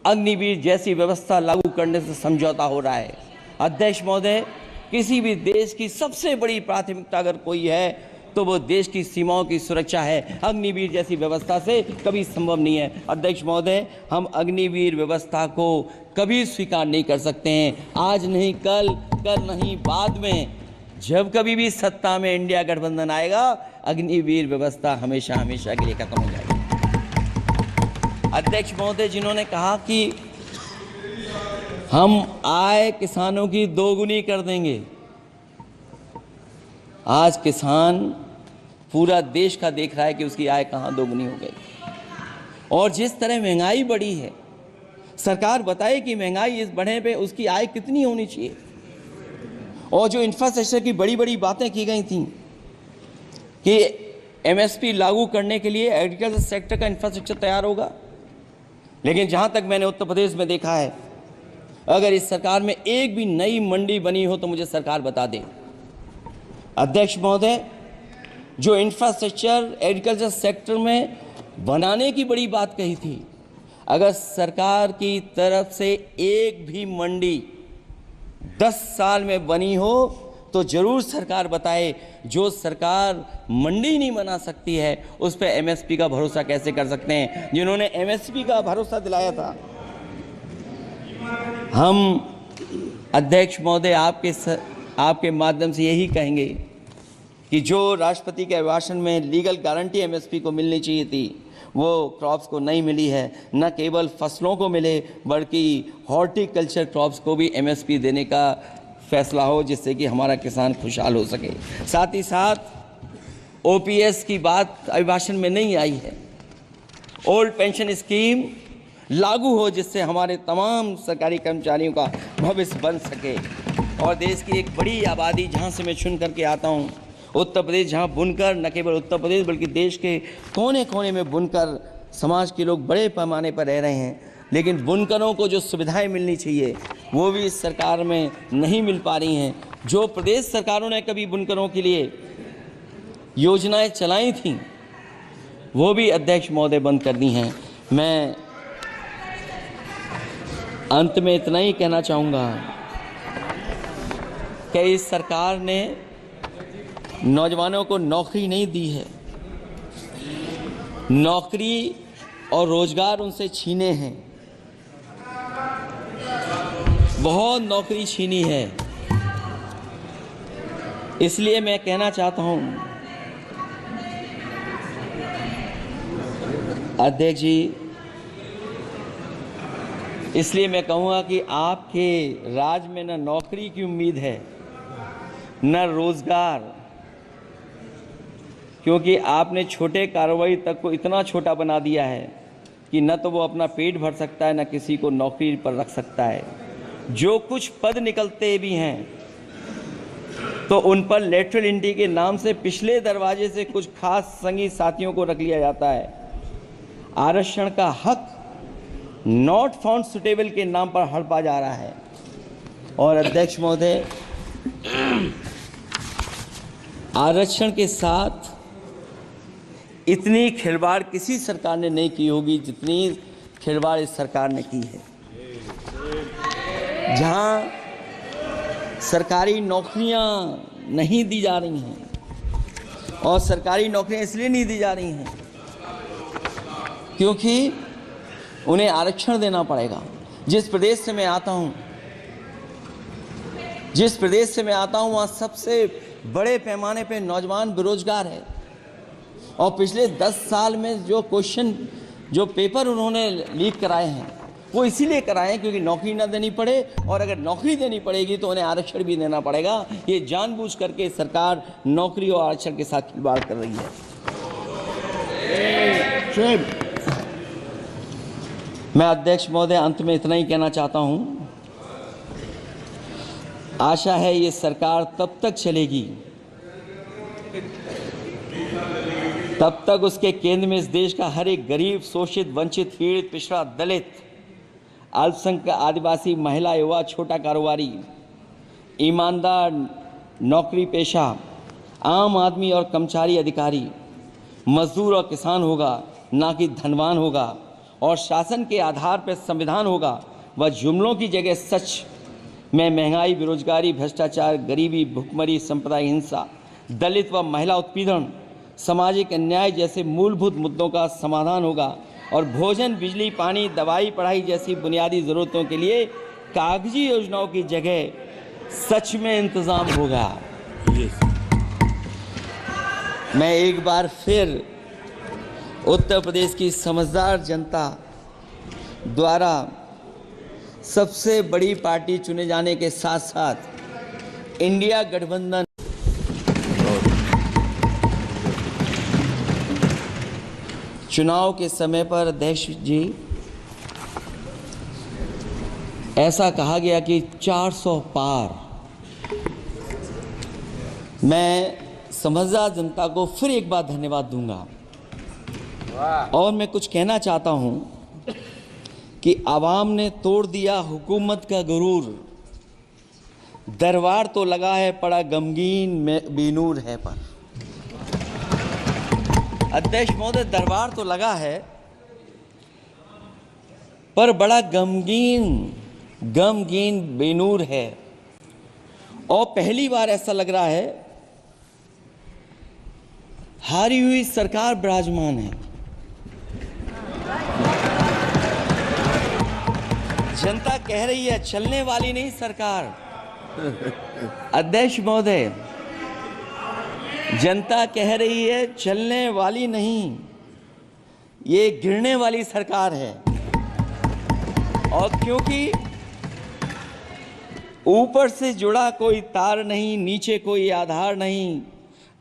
अग्निवीर जैसी व्यवस्था लागू करने से समझौता हो रहा है। अध्यक्ष महोदय, किसी भी देश की सबसे बड़ी प्राथमिकता अगर कोई है तो वो देश की सीमाओं की सुरक्षा है। अग्निवीर जैसी व्यवस्था से कभी संभव नहीं है। अध्यक्ष महोदय, हम अग्निवीर व्यवस्था को कभी स्वीकार नहीं कर सकते हैं। आज नहीं कल, कल नहीं बाद में, जब कभी भी सत्ता में इंडिया गठबंधन आएगा, अग्निवीर व्यवस्था हमेशा हमेशा के लिए खत्म हो जाएगी। अध्यक्ष महोदय, जिन्होंने कहा कि हम आय किसानों की दोगुनी कर देंगे, आज किसान पूरा देश का देख रहा है कि उसकी आय कहाँ दोगुनी हो गई। और जिस तरह महंगाई बढ़ी है, सरकार बताए कि महंगाई इस बढ़ने पे उसकी आय कितनी होनी चाहिए। और जो इंफ्रास्ट्रक्चर की बड़ी बड़ी बातें की गई थी कि एमएसपी लागू करने के लिए एग्रीकल्चर सेक्टर का इंफ्रास्ट्रक्चर तैयार होगा, लेकिन जहाँ तक मैंने उत्तर प्रदेश में देखा है, अगर इस सरकार में एक भी नई मंडी बनी हो तो मुझे सरकार बता दे। अध्यक्ष महोदय, जो इंफ्रास्ट्रक्चर एग्रीकल्चर सेक्टर में बनाने की बड़ी बात कही थी, अगर सरकार की तरफ से एक भी मंडी 10 साल में बनी हो तो जरूर सरकार बताए। जो सरकार मंडी नहीं बना सकती है उस पर एमएसपी का भरोसा कैसे कर सकते हैं, जिन्होंने एमएसपी का भरोसा दिलाया था। हम अध्यक्ष महोदय आपके माध्यम से यही कहेंगे कि जो राष्ट्रपति के अभिभाषण में लीगल गारंटी एमएसपी को मिलनी चाहिए थी वो क्रॉप्स को नहीं मिली है। न केवल फसलों को मिले बल्कि हॉर्टिकल्चर क्रॉप्स को भी एमएसपी देने का फैसला हो, जिससे कि हमारा किसान खुशहाल हो सके। साथ ही साथ ओपीएस की बात अभिभाषण में नहीं आई है। ओल्ड पेंशन स्कीम लागू हो जिससे हमारे तमाम सरकारी कर्मचारियों का भविष्य बन सके। और देश की एक बड़ी आबादी जहाँ से मैं चुन करके आता हूँ, उत्तर प्रदेश, जहाँ बुनकर न केवल उत्तर प्रदेश बल्कि देश के कोने कोने में बुनकर समाज के लोग बड़े पैमाने पर रह रहे हैं, लेकिन बुनकरों को जो सुविधाएं मिलनी चाहिए वो भी इस सरकार में नहीं मिल पा रही हैं। जो प्रदेश सरकारों ने कभी बुनकरों के लिए योजनाएं चलाई थीं वो भी अध्यक्ष महोदय बंद कर दी हैं। मैं अंत में इतना ही कहना चाहूँगा कि इस सरकार ने नौजवानों को नौकरी नहीं दी है, नौकरी और रोजगार उनसे छीने हैं, बहुत नौकरी छीनी है। इसलिए मैं कहना चाहता हूं अध्यक्ष जी, इसलिए मैं कहूँगा कि आपके राज में न नौकरी की उम्मीद है न रोजगार, क्योंकि आपने छोटे कारोबारी तक को इतना छोटा बना दिया है कि न तो वो अपना पेट भर सकता है न किसी को नौकरी पर रख सकता है। जो कुछ पद निकलते भी हैं तो उन पर लेटरल एंट्री के नाम से पिछले दरवाजे से कुछ खास संगी साथियों को रख लिया जाता है। आरक्षण का हक नॉट फाउंड सुटेबल के नाम पर हड़पा जा रहा है। और अध्यक्ष महोदय, आरक्षण के साथ इतनी खिलवाड़ किसी सरकार ने नहीं की होगी जितनी खिलवाड़ इस सरकार ने की है। जहां सरकारी नौकरियां नहीं दी जा रही हैं, और सरकारी नौकरियां इसलिए नहीं दी जा रही हैं क्योंकि उन्हें आरक्षण देना पड़ेगा। जिस प्रदेश से मैं आता हूं वहाँ सबसे बड़े पैमाने पे नौजवान बेरोजगार है। और पिछले 10 साल में जो पेपर उन्होंने लीक कराए हैं वो इसीलिए कराए हैं क्योंकि नौकरी ना देनी पड़े, और अगर नौकरी देनी पड़ेगी तो उन्हें आरक्षण भी देना पड़ेगा। ये जानबूझ करके सरकार नौकरी और आरक्षण के साथ खिलवाड़ कर रही है। मैं अध्यक्ष महोदय अंत में इतना ही कहना चाहता हूं, आशा है ये सरकार तब तक चलेगी तब तक उसके केंद्र में इस देश का हर एक गरीब, शोषित, वंचित, पीड़ित, पिछड़ा, दलित, अल्पसंख्यक, आदिवासी, महिला, युवा, छोटा कारोबारी, ईमानदार, नौकरी पेशा, आम आदमी और कर्मचारी अधिकारी, मजदूर और किसान होगा, ना कि धनवान होगा। और शासन के आधार पर संविधान होगा। वह जुमलों की जगह सच में महंगाई, बेरोजगारी, भ्रष्टाचार, गरीबी, भुखमरी, सांप्रदायिक हिंसा, दलित व महिला उत्पीड़न, सामाजिक अन्याय जैसे मूलभूत मुद्दों का समाधान होगा। और भोजन, बिजली, पानी, दवाई, पढ़ाई जैसी बुनियादी ज़रूरतों के लिए कागजी योजनाओं की जगह सच में इंतज़ाम होगा। मैं एक बार फिर उत्तर प्रदेश की समझदार जनता द्वारा सबसे बड़ी पार्टी चुने जाने के साथ साथ इंडिया गठबंधन चुनाव के समय पर अध्यक्ष जी ऐसा कहा गया कि 400 पार। मैं समझदार जनता को फिर एक बार धन्यवाद दूंगा। और मैं कुछ कहना चाहता हूं कि आवाम ने तोड़ दिया हुकूमत का गुरूर, दरबार तो लगा है पड़ा गमगीन में बेनूर है पर। अध्यक्ष महोदय, दरबार तो लगा है पर बड़ा गमगीन बेनूर है और पहली बार ऐसा लग रहा है हारी हुई सरकार विराजमान है। जनता कह रही है चलने वाली नहीं सरकार। अध्यक्ष महोदय, जनता कह रही है चलने वाली नहीं, ये गिरने वाली सरकार है। और क्योंकि ऊपर से जुड़ा कोई तार नहीं, नीचे कोई आधार नहीं,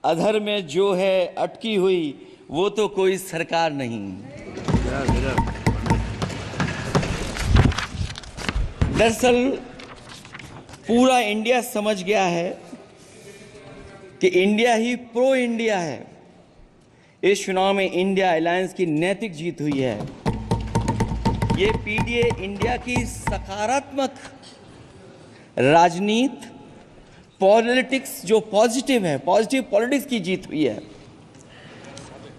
अधर में जो है अटकी हुई वो तो कोई सरकार नहीं। दरअसल पूरा इंडिया समझ गया है कि इंडिया ही प्रो इंडिया है। इस चुनाव में इंडिया अलायंस की नैतिक जीत हुई है। ये पीडीए इंडिया की सकारात्मक राजनीति, पॉलिटिक्स जो पॉजिटिव है, पॉजिटिव पॉलिटिक्स की जीत हुई है।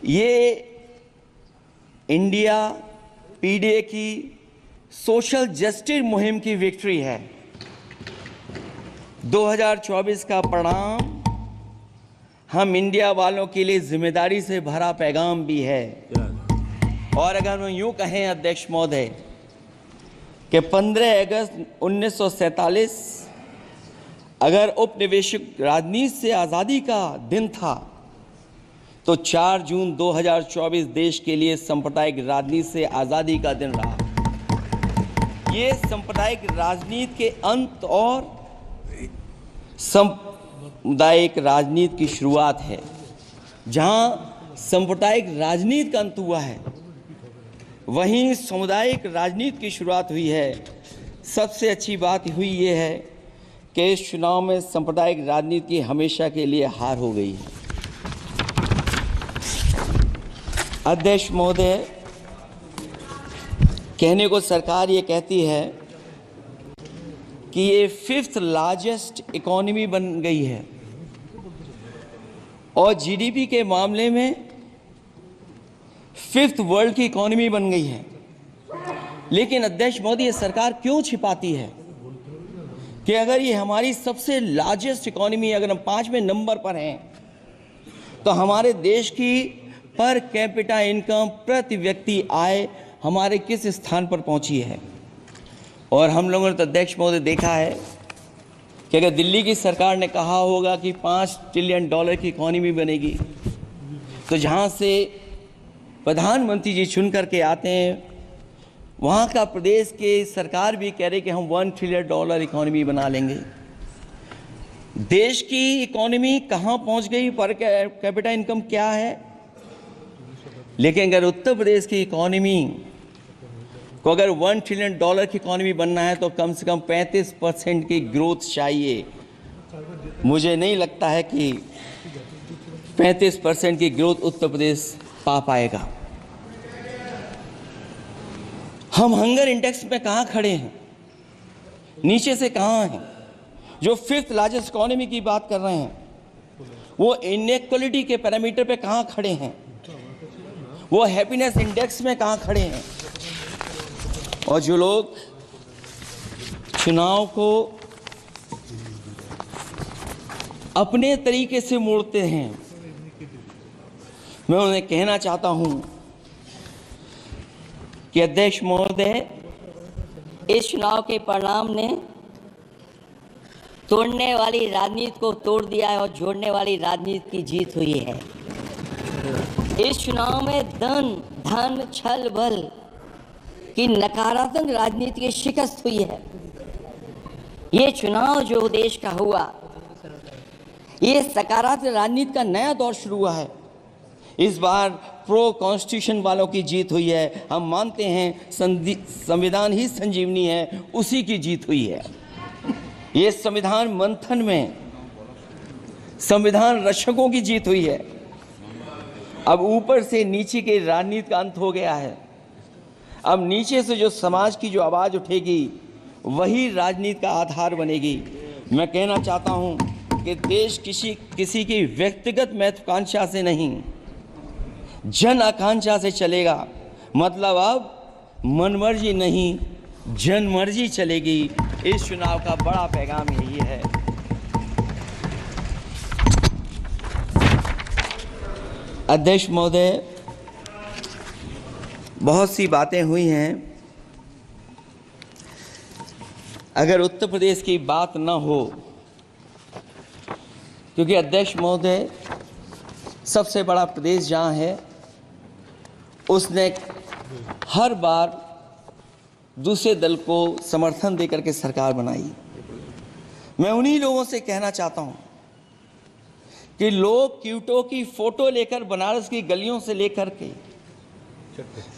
ये इंडिया पीडीए की सोशल जस्टिस मुहिम की विक्ट्री है। 2024 का परिणाम हम इंडिया वालों के लिए जिम्मेदारी से भरा पैगाम भी है। और अगर हम यूं कहें अध्यक्ष महोदय कि 15 अगस्त 1947 अगर उपनिवेशिक राजनीति से आज़ादी का दिन था तो 4 जून 2024 देश के लिए सांप्रदायिक राजनीति से आज़ादी का दिन रहा। ये सांप्रदायिक राजनीति के अंत और सामुदायिक राजनीति की शुरुआत है। जहां सांप्रदायिक राजनीति का अंत हुआ है वहीं सामुदायिक राजनीति की शुरुआत हुई है। सबसे अच्छी बात हुई ये है कि इस चुनाव में सांप्रदायिक राजनीति की हमेशा के लिए हार हो गई है। अध्यक्ष महोदय, कहने को सरकार ये कहती है कि ये 5th लार्जेस्ट इकोनॉमी बन गई है और जीडीपी के मामले में 5th वर्ल्ड की इकोनॉमी बन गई है। लेकिन अध्यक्ष मोदी, ये सरकार क्यों छिपाती है कि अगर ये हमारी सबसे लार्जेस्ट इकोनॉमी, अगर हम 5वें नंबर पर हैं, तो हमारे देश की पर कैपिटा इनकम, प्रति व्यक्ति आय हमारे किस स्थान पर पहुंची है। और हम लोगों ने तो अध्यक्ष महोदय देखा है कि अगर दिल्ली की सरकार ने कहा होगा कि $5 ट्रिलियन की इकोनॉमी बनेगी, तो जहां से प्रधानमंत्री जी चुन करके आते हैं वहाँ का प्रदेश के सरकार भी कह रही कि हम $1 ट्रिलियन इकोनॉमी बना लेंगे। देश की इकोनॉमी कहाँ पहुँच गई, पर कैपिटा इनकम क्या है। लेकिन अगर उत्तर प्रदेश की इकोनॉमी को अगर $1 ट्रिलियन की इकोनॉमी बनना है तो कम से कम 35% की ग्रोथ चाहिए। मुझे नहीं लगता है कि 35% की ग्रोथ उत्तर प्रदेश पा पाएगा। हम हंगर इंडेक्स में कहाँ खड़े हैं, नीचे से कहाँ हैं। जो 5th लार्जेस्ट इकोनॉमी की बात कर रहे हैं वो इनइक्वालिटी के पैरामीटर पे कहाँ खड़े हैं, वो हैप्पीनेस इंडेक्स में कहाँ खड़े हैं। और जो लोग चुनाव को अपने तरीके से मोड़ते हैं, मैं उन्हें कहना चाहता हूं कि अध्यक्ष महोदय, इस चुनाव के परिणाम ने तोड़ने वाली राजनीति को तोड़ दिया है और जोड़ने वाली राजनीति की जीत हुई है। इस चुनाव में धन छल बल की नकारात्मक राजनीति की शिकस्त हुई है। ये चुनाव जो देश का हुआ, ये सकारात्मक राजनीति का नया दौर शुरू हुआ है। इस बार प्रो कॉन्स्टिट्यूशन वालों की जीत हुई है। हम मानते हैं संविधान ही संजीवनी है, उसी की जीत हुई है। ये संविधान मंथन में संविधान रक्षकों की जीत हुई है। अब ऊपर से नीचे की राजनीति का अंत हो गया है। अब नीचे से जो समाज की जो आवाज़ उठेगी वही राजनीति का आधार बनेगी। मैं कहना चाहता हूं कि देश किसी की व्यक्तिगत महत्वाकांक्षा से नहीं, जन आकांक्षा से चलेगा, मतलब अब मनमर्जी नहीं जनमर्जी चलेगी। इस चुनाव का बड़ा पैगाम यही है। अध्यक्ष महोदय, बहुत सी बातें हुई हैं। अगर उत्तर प्रदेश की बात न हो, क्योंकि अध्यक्ष महोदय सबसे बड़ा प्रदेश जहाँ है उसने हर बार दूसरे दल को समर्थन देकर के सरकार बनाई। मैं उन्हीं लोगों से कहना चाहता हूँ कि लोग क्यूटो की फोटो लेकर बनारस की गलियों से लेकर के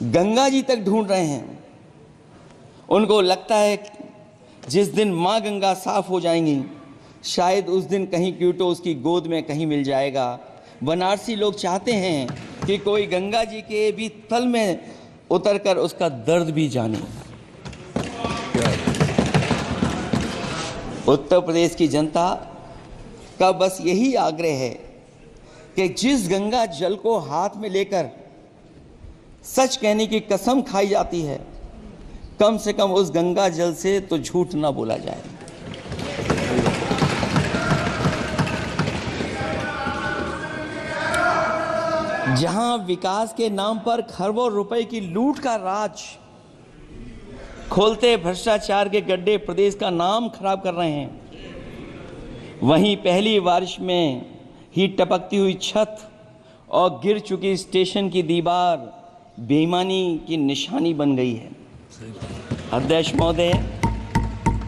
गंगा जी तक ढूंढ रहे हैं। उनको लगता है जिस दिन माँ गंगा साफ हो जाएंगी शायद उस दिन कहीं क्यूटो उसकी गोद में कहीं मिल जाएगा। बनारसी लोग चाहते हैं कि कोई गंगा जी के भी तल में उतरकर उसका दर्द भी जाने। उत्तर प्रदेश की जनता का बस यही आग्रह है कि जिस गंगा जल को हाथ में लेकर सच कहने की कसम खाई जाती है, कम से कम उस गंगा जल से तो झूठ ना बोला जाए। जहां विकास के नाम पर खरबों रुपए की लूट का राज खोलते भ्रष्टाचार के गड्ढे प्रदेश का नाम खराब कर रहे हैं, वहीं पहली बारिश में ही टपकती हुई छत और गिर चुकी स्टेशन की दीवार बेईमानी की निशानी बन गई है। अध्यक्ष महोदय,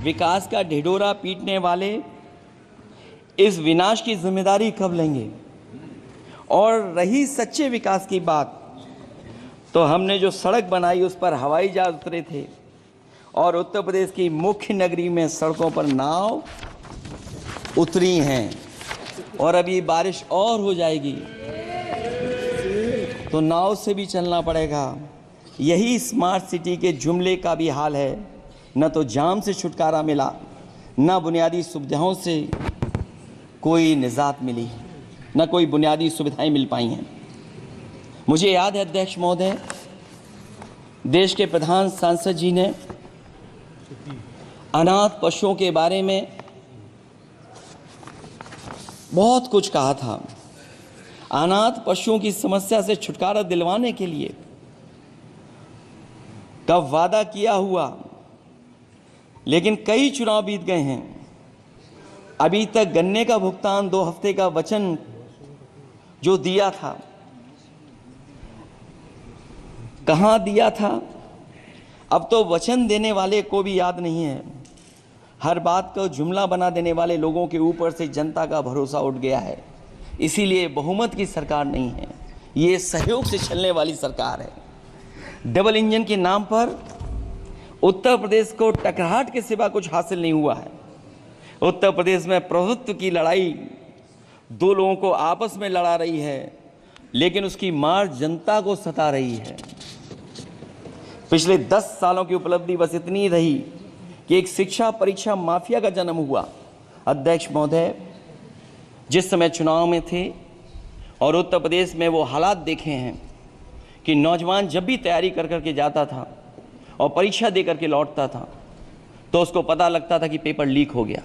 विकास का ढिढोरा पीटने वाले इस विनाश की जिम्मेदारी कब लेंगे? और रही सच्चे विकास की बात, तो हमने जो सड़क बनाई उस पर हवाई जहाज उतरे थे और उत्तर प्रदेश की मुख्य नगरी में सड़कों पर नाव उतरी हैं और अभी बारिश और हो जाएगी तो नाव से भी चलना पड़ेगा। यही स्मार्ट सिटी के जुमले का भी हाल है। न तो जाम से छुटकारा मिला, न बुनियादी सुविधाओं से कोई निजात मिली, न कोई बुनियादी सुविधाएं मिल पाई हैं। मुझे याद है अध्यक्ष महोदय, देश के प्रधान सांसद जी ने अनाथ पशुओं के बारे में बहुत कुछ कहा था। अनाथ पशुओं की समस्या से छुटकारा दिलवाने के लिए का वादा किया हुआ, लेकिन कई चुनाव बीत गए हैं, अभी तक गन्ने का भुगतान 2 हफ्ते का वचन जो दिया था कहां दिया था? अब तो वचन देने वाले को भी याद नहीं है। हर बात को जुमला बना देने वाले लोगों के ऊपर से जनता का भरोसा उठ गया है। इसीलिए बहुमत की सरकार नहीं है, ये सहयोग से चलने वाली सरकार है। डबल इंजन के नाम पर उत्तर प्रदेश को टकराहट के सिवा कुछ हासिल नहीं हुआ है। उत्तर प्रदेश में प्रभुत्व की लड़ाई 2 लोगों को आपस में लड़ा रही है, लेकिन उसकी मार जनता को सता रही है। पिछले 10 सालों की उपलब्धि बस इतनी रही कि एक शिक्षा परीक्षा माफिया का जन्म हुआ। अध्यक्ष महोदय, जिस समय चुनाव में थे और उत्तर प्रदेश में वो हालात देखे हैं कि नौजवान जब भी तैयारी कर करके जाता था और परीक्षा दे करके लौटता था तो उसको पता लगता था कि पेपर लीक हो गया।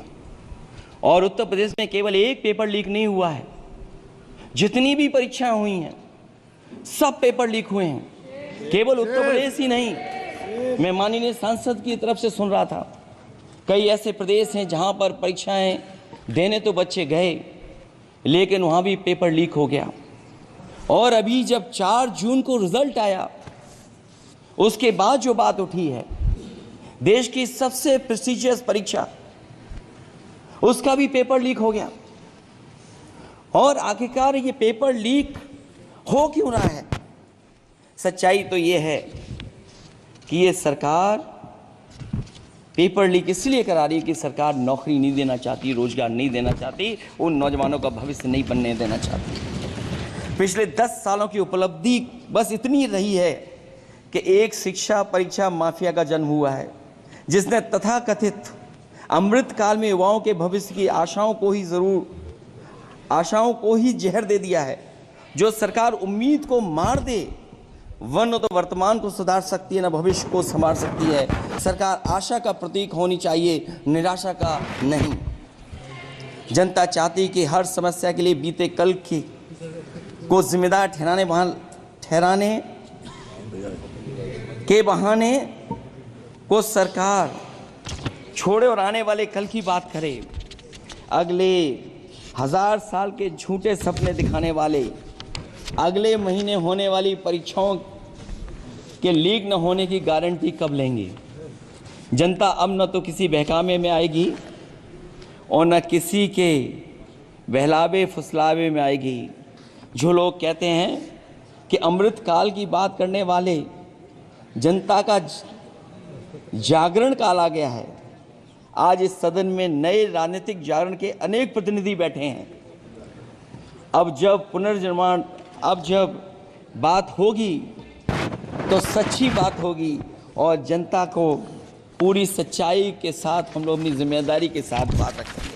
और उत्तर प्रदेश में केवल एक पेपर लीक नहीं हुआ है, जितनी भी परीक्षाएं हुई हैं सब पेपर लीक हुए हैं। केवल उत्तर प्रदेश ही नहीं, मैं माननीय सांसद की तरफ से सुन रहा था, कई ऐसे प्रदेश हैं जहां पर परीक्षाएं देने तो बच्चे गए लेकिन वहां भी पेपर लीक हो गया। और अभी जब 4 जून को रिजल्ट आया उसके बाद जो बात उठी है, देश की सबसे प्रेस्टिजियस परीक्षा, उसका भी पेपर लीक हो गया। और आखिरकार ये पेपर लीक हो क्यों रहा है? सच्चाई तो ये है कि ये सरकार पेपर लीक इसलिए करा रही है कि सरकार नौकरी नहीं देना चाहती, रोजगार नहीं देना चाहती, उन नौजवानों का भविष्य नहीं बनने देना चाहती। पिछले 10 सालों की उपलब्धि बस इतनी रही है कि एक शिक्षा परीक्षा माफिया का जन्म हुआ है, जिसने तथाकथित अमृत काल में युवाओं के भविष्य की आशाओं को ही जहर दे दिया है जो सरकार उम्मीद को मार दे, वह न तो वर्तमान को सुधार सकती है, न भविष्य को संभाल सकती है। सरकार आशा का प्रतीक होनी चाहिए, निराशा का नहीं। जनता चाहती कि हर समस्या के लिए बीते कल की को जिम्मेदार ठहराने के बहाने को सरकार छोड़े और आने वाले कल की बात करे। अगले 1000 साल के झूठे सपने दिखाने वाले अगले महीने होने वाली परीक्षाओं के लीक न होने की गारंटी कब लेंगे? जनता अब न तो किसी बहकावे में आएगी और न किसी के बहलावे फुसलावे में आएगी। जो लोग कहते हैं कि अमृत काल की बात करने वाले जनता का जागरण काल आ गया है। आज इस सदन में नए राजनीतिक जागरण के अनेक प्रतिनिधि बैठे हैं। अब जब बात होगी तो सच्ची बात होगी और जनता को पूरी सच्चाई के साथ हम लोग अपनी जिम्मेदारी के साथ बात रखेंगे।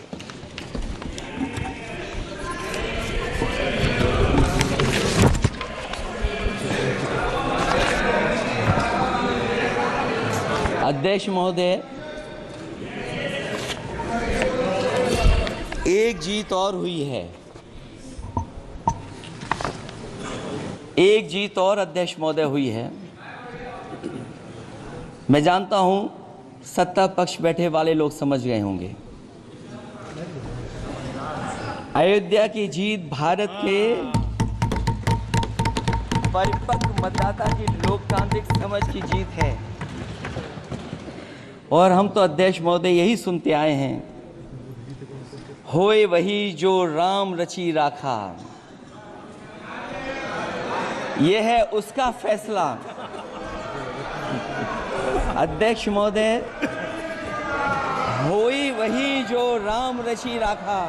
अध्यक्ष महोदय, एक जीत और हुई है, एक जीत और अध्यक्ष महोदय हुई है। मैं जानता हूं सत्ता पक्ष बैठे वाले लोग समझ गए होंगे। अयोध्या की जीत भारत के परिपक्व मतदाता की लोकतांत्रिक समझ की जीत है और हम तो अध्यक्ष महोदय यही सुनते आए हैं, होए वही जो राम रची राखा। यह है उसका फैसला। अध्यक्ष महोदय, होई वही जो राम रची राखा,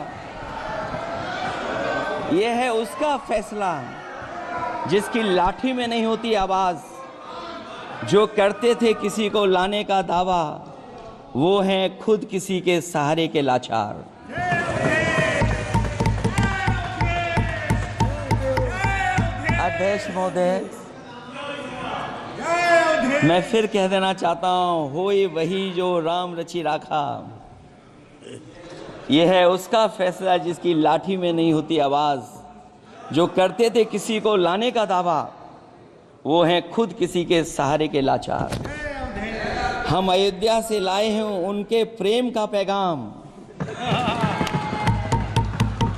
यह है उसका फैसला जिसकी लाठी में नहीं होती आवाज। जो करते थे किसी को लाने का दावा, वो हैं खुद किसी के सहारे के लाचार। अध्यक्ष महोदय, मैं फिर कह देना चाहता हूं, होए वही जो राम रची राखा। यह है उसका फैसला जिसकी लाठी में नहीं होती आवाज। जो करते थे किसी को लाने का दावा, वो हैं खुद किसी के सहारे के लाचार। हम अयोध्या से लाए हैं उनके प्रेम का पैगाम।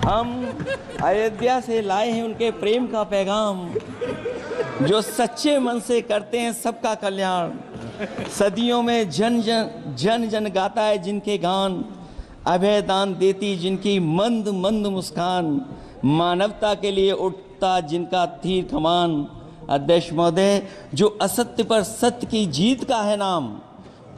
हम अयोध्या से लाए हैं उनके प्रेम का पैगाम, जो सच्चे मन से करते हैं सबका कल्याण। सदियों में जन जन गाता है जिनके गान, अभय दान देती जिनकी मंद मंद मुस्कान, मानवता के लिए उठता जिनका तीर कमान। अध्यक्ष महोदय, जो असत्य पर सत्य की जीत का है नाम,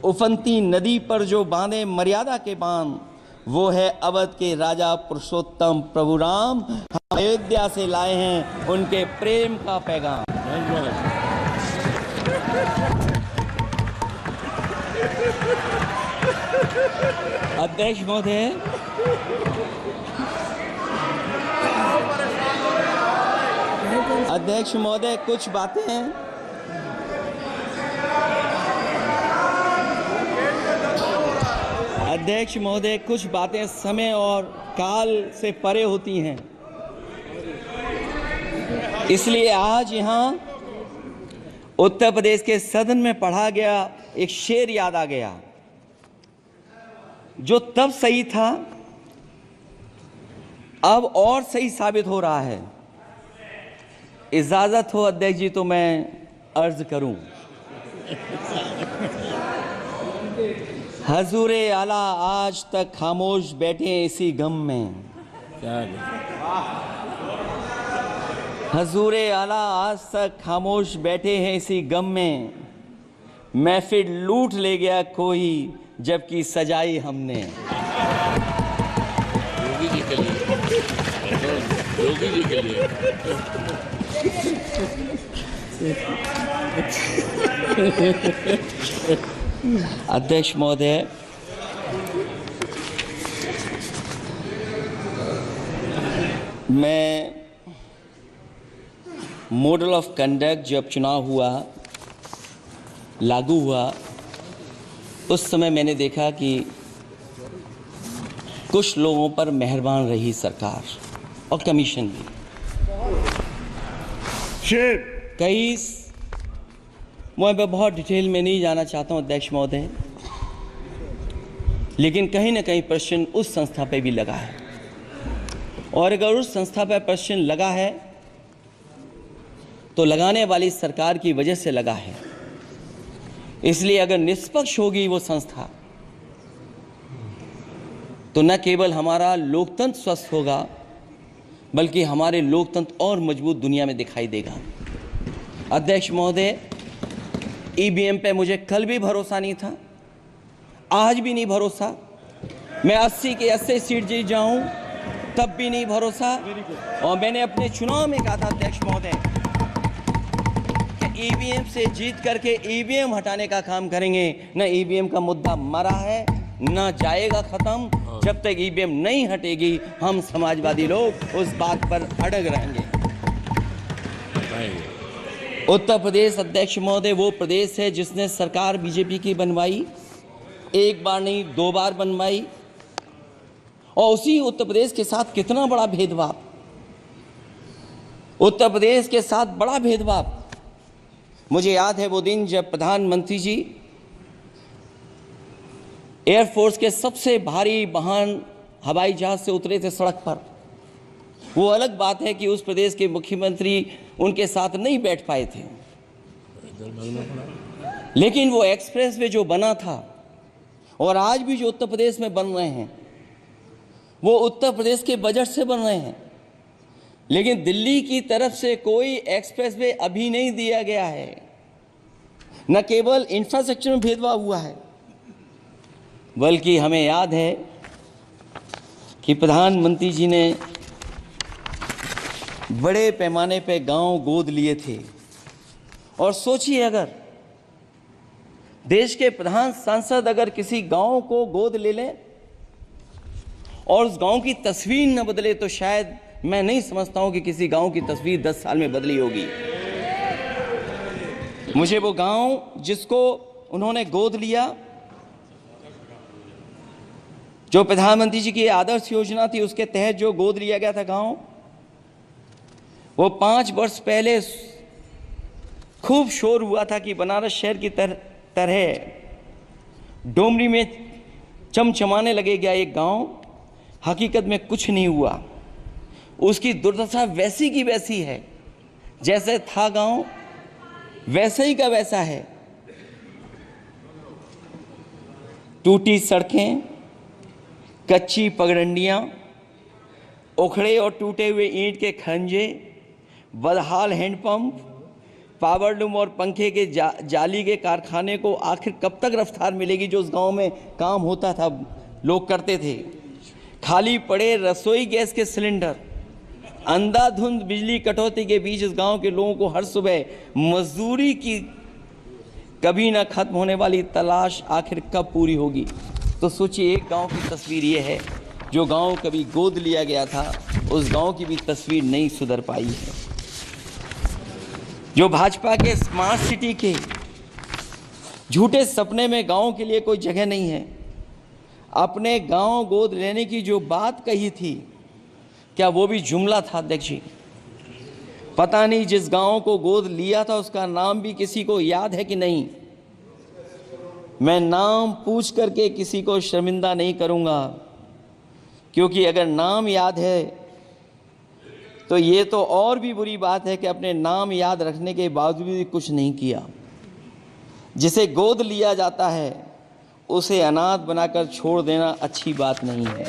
उफनती नदी पर जो बांधे मर्यादा के बांध, वो है अवध के राजा पुरुषोत्तम प्रभु राम। हम अयोध्या से लाए हैं उनके प्रेम का पैगाम। अध्यक्ष महोदय, अध्यक्ष महोदय, कुछ बातें अध्यक्ष महोदय, कुछ बातें समय और काल से परे होती हैं। इसलिए आज यहाँ उत्तर प्रदेश के सदन में पढ़ा गया एक शेर याद आ गया, जो तब सही था, अब और सही साबित हो रहा है। इजाजत हो अध्यक्ष जी तो मैं अर्ज करूं। हजूरे आला आज तक खामोश बैठे इसी गम में। हजूरे आला आज तक खामोश बैठे हैं इसी गम में। महफिल लूट ले गया कोई जबकि सजाई हमने। योगी जी के लिए, योगी जी के लिए। अध्यक्ष महोदय, मैं मॉडल ऑफ कंडक्ट जब चुनाव हुआ, लागू हुआ, उस समय मैंने देखा कि कुछ लोगों पर मेहरबान रही सरकार और कमीशन भी। कई, मैं बहुत डिटेल में नहीं जाना चाहता हूं अध्यक्ष महोदय, लेकिन कहीं ना कहीं प्रश्न उस संस्था पे भी लगा है, और अगर उस संस्था पर प्रश्न लगा है तो लगाने वाली सरकार की वजह से लगा है। इसलिए अगर निष्पक्ष होगी वो संस्था तो न केवल हमारा लोकतंत्र स्वस्थ होगा, बल्कि हमारे लोकतंत्र और मजबूत दुनिया में दिखाई देगा। अध्यक्ष महोदय, ईवीएम पे मुझे कल भी भरोसा नहीं था, आज भी नहीं भरोसा। मैं 80 के 80 सीट जीत जाऊं तब भी नहीं भरोसा। और मैंने अपने चुनाव में कहा था अध्यक्ष महोदय कि ईवीएम से जीत करके ईवीएम हटाने का काम करेंगे। न ईवीएम का मुद्दा मरा है, न जाएगा खत्म। जब तक ईवीएम नहीं हटेगी हम समाजवादी लोग उस बात पर अड़ग रहेंगे। उत्तर प्रदेश अध्यक्ष महोदय वो प्रदेश है जिसने सरकार बीजेपी की बनवाई, एक बार नहीं 2 बार बनवाई, और उसी उत्तर प्रदेश के साथ कितना बड़ा भेदभाव, उत्तर प्रदेश के साथ बड़ा भेदभाव। मुझे याद है वो दिन जब प्रधानमंत्री जी एयरफोर्स के सबसे भारी वाहन हवाई जहाज से उतरे थे सड़क पर। वो अलग बात है कि उस प्रदेश के मुख्यमंत्री उनके साथ नहीं बैठ पाए थे, लेकिन वो एक्सप्रेसवे जो बना था और आज भी जो उत्तर प्रदेश में बन रहे हैं वो उत्तर प्रदेश के बजट से बन रहे हैं। लेकिन दिल्ली की तरफ से कोई एक्सप्रेसवे अभी नहीं दिया गया है। न केवल इंफ्रास्ट्रक्चर में भेदभाव हुआ है, बल्कि हमें याद है कि प्रधानमंत्री जी ने बड़े पैमाने पे गांव गोद लिए थे। और सोचिए, अगर देश के प्रधान सांसद अगर किसी गांव को गोद ले लें और उस गांव की तस्वीर न बदले, तो शायद मैं नहीं समझता हूं कि किसी गांव की तस्वीर 10 साल में बदली होगी। मुझे वो गांव जिसको उन्होंने गोद लिया, जो प्रधानमंत्री जी की आदर्श योजना थी उसके तहत जो गोद लिया गया था गांव, वो 5 वर्ष पहले खूब शोर हुआ था कि बनारस शहर की तरह डोमरी में चमचमाने लगेगा एक गांव। हकीकत में कुछ नहीं हुआ। उसकी दुर्दशा वैसी की वैसी है, जैसे था गांव वैसे ही का वैसा है। टूटी सड़कें, कच्ची पगडंडियां, उखड़े और टूटे हुए ईंट के खंजे, बदहाल हैंडपंप, पावरलूम और पंखे के जाली के कारखाने को आखिर कब तक रफ्तार मिलेगी जो उस गांव में काम होता था, लोग करते थे। खाली पड़े रसोई गैस के सिलेंडर, अंधाधुंध बिजली कटौती के बीच इस गांव के लोगों को हर सुबह मजदूरी की कभी ना खत्म होने वाली तलाश आखिर कब पूरी होगी। तो सोचिए, एक गांव की तस्वीर ये है। जो गांव कभी गोद लिया गया था उस गांव की भी तस्वीर नहीं सुधर पाई है। जो भाजपा के स्मार्ट सिटी के झूठे सपने में गांव के लिए कोई जगह नहीं है। अपने गांव गोद लेने की जो बात कही थी, क्या वो भी जुमला था अध्यक्ष जी? पता नहीं जिस गांव को गोद लिया था उसका नाम भी किसी को याद है कि नहीं। मैं नाम पूछ करके किसी को शर्मिंदा नहीं करूंगा, क्योंकि अगर नाम याद है तो ये तो और भी बुरी बात है कि अपने नाम याद रखने के बावजूद भी कुछ नहीं किया। जिसे गोद लिया जाता है उसे अनाथ बनाकर छोड़ देना अच्छी बात नहीं है।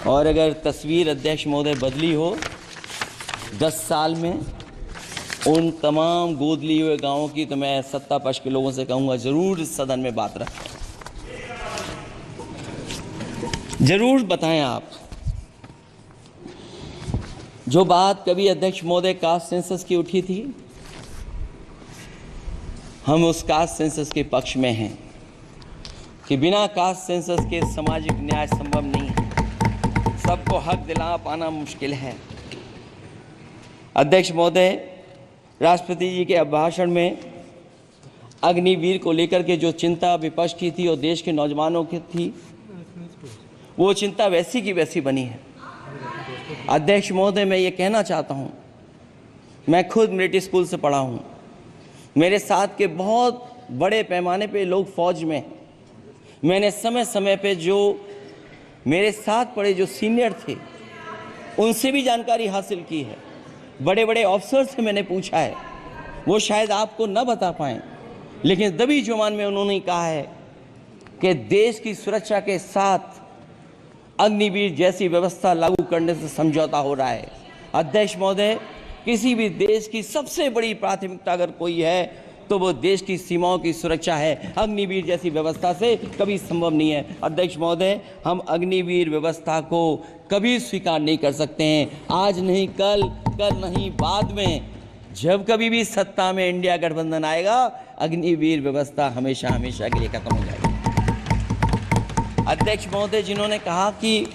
और अगर तस्वीर अध्यक्ष महोदय बदली हो 10 साल में उन तमाम गोद लिए हुए गांवों की, तो मैं सत्ता पक्ष के लोगों से कहूंगा जरूर इस सदन में बात रखें, जरूर बताएं आप। जो बात कभी अध्यक्ष महोदय कास्ट सेंसस की उठी थी, हम उस कास्ट सेंसस के पक्ष में हैं कि बिना कास्ट सेंसस के सामाजिक न्याय संभव नहीं है। सबको हक दिला पाना मुश्किल है। अध्यक्ष महोदय, राष्ट्रपति जी के अभिभाषण में अग्निवीर को लेकर के जो चिंता विपक्ष की थी और देश के नौजवानों की थी, वो चिंता वैसी की वैसी बनी है। अध्यक्ष महोदय, मैं ये कहना चाहता हूँ, मैं खुद मिलिट्री स्कूल से पढ़ा हूँ, मेरे साथ के बहुत बड़े पैमाने पे लोग फौज में हैं। मैंने समय समय पे जो मेरे साथ पढ़े जो सीनियर थे उनसे भी जानकारी हासिल की है, बड़े बड़े अफसर से मैंने पूछा है, वो शायद आपको न बता पाएँ, लेकिन दबी जुबान में उन्होंने कहा है कि देश की सुरक्षा के साथ अग्निवीर जैसी व्यवस्था लागू करने से समझौता हो रहा है। अध्यक्ष महोदय, किसी भी देश की सबसे बड़ी प्राथमिकता अगर कोई है तो वो देश की सीमाओं की सुरक्षा है। अग्निवीर जैसी व्यवस्था से कभी संभव नहीं है। अध्यक्ष महोदय, हम अग्निवीर व्यवस्था को कभी स्वीकार नहीं कर सकते हैं। आज नहीं कल, कल नहीं बाद में, जब कभी भी सत्ता में इंडिया गठबंधन आएगा, अग्निवीर व्यवस्था हमेशा हमेशा के लिए खत्म हो जाएगी। अध्यक्ष महोदय, जिन्होंने कहा कि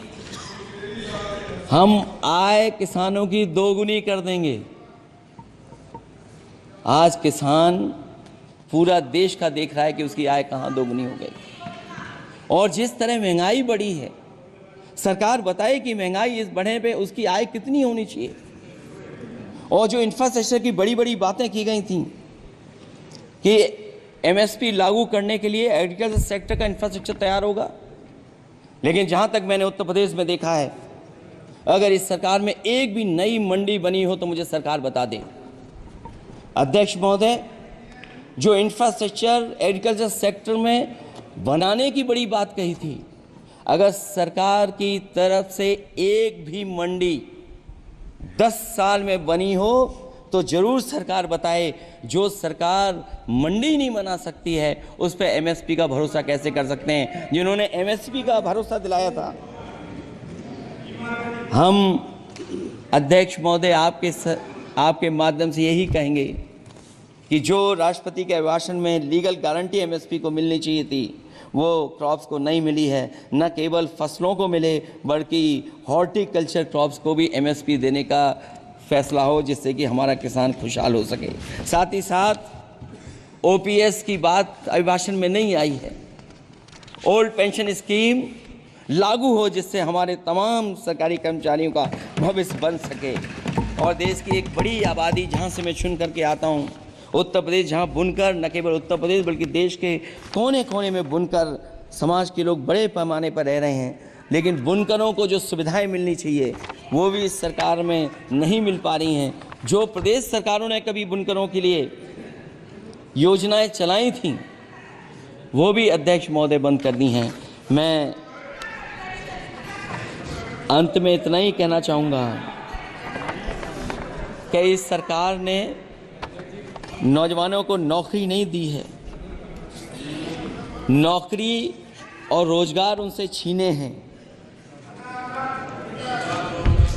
हम आय किसानों की दोगुनी कर देंगे, आज किसान पूरा देश का देख रहा है कि उसकी आय कहाँ दोगुनी हो गई। और जिस तरह महंगाई बढ़ी है, सरकार बताए कि महंगाई इस बढ़ने पे उसकी आय कितनी होनी चाहिए। और जो इंफ्रास्ट्रक्चर की बड़ी बड़ी बातें की गई थी कि एमएसपी लागू करने के लिए एग्रीकल्चर सेक्टर का इंफ्रास्ट्रक्चर तैयार होगा, लेकिन जहाँ तक मैंने उत्तर प्रदेश में देखा है, अगर इस सरकार में एक भी नई मंडी बनी हो तो मुझे सरकार बता दे। अध्यक्ष महोदय, जो इंफ्रास्ट्रक्चर एग्रीकल्चर सेक्टर में बनाने की बड़ी बात कही थी, अगर सरकार की तरफ से एक भी मंडी 10 साल में बनी हो तो जरूर सरकार बताए। जो सरकार मंडी नहीं बना सकती है उस पर एमएसपी का भरोसा कैसे कर सकते हैं, जिन्होंने एमएसपी का भरोसा दिलाया था। हम अध्यक्ष महोदय आपके माध्यम से यही कहेंगे कि जो राष्ट्रपति के अभिभाषण में लीगल गारंटी एमएसपी को मिलनी चाहिए थी, वो क्रॉप्स को नहीं मिली है। न केवल फसलों को मिले बल्कि हॉर्टिकल्चर क्रॉप्स को भी एमएसपी देने का फैसला हो, जिससे कि हमारा किसान खुशहाल हो सके। साथ ही साथ ओपीएस की बात अभिभाषण में नहीं आई है। ओल्ड पेंशन स्कीम लागू हो, जिससे हमारे तमाम सरकारी कर्मचारियों का भविष्य बन सके। और देश की एक बड़ी आबादी, जहाँ से मैं चुन करके आता हूँ, उत्तर प्रदेश, जहाँ बुनकर, न केवल उत्तर प्रदेश बल्कि देश के कोने कोने में बुनकर समाज के लोग बड़े पैमाने पर रह रहे हैं, लेकिन बुनकरों को जो सुविधाएं मिलनी चाहिए वो भी इस सरकार में नहीं मिल पा रही हैं। जो प्रदेश सरकारों ने कभी बुनकरों के लिए योजनाएं चलाई थीं, वो भी अध्यक्ष महोदय बंद कर दी हैं। मैं अंत में इतना ही कहना चाहूँगा कि इस सरकार ने नौजवानों को नौकरी नहीं दी है, नौकरी और रोजगार उनसे छीने हैं,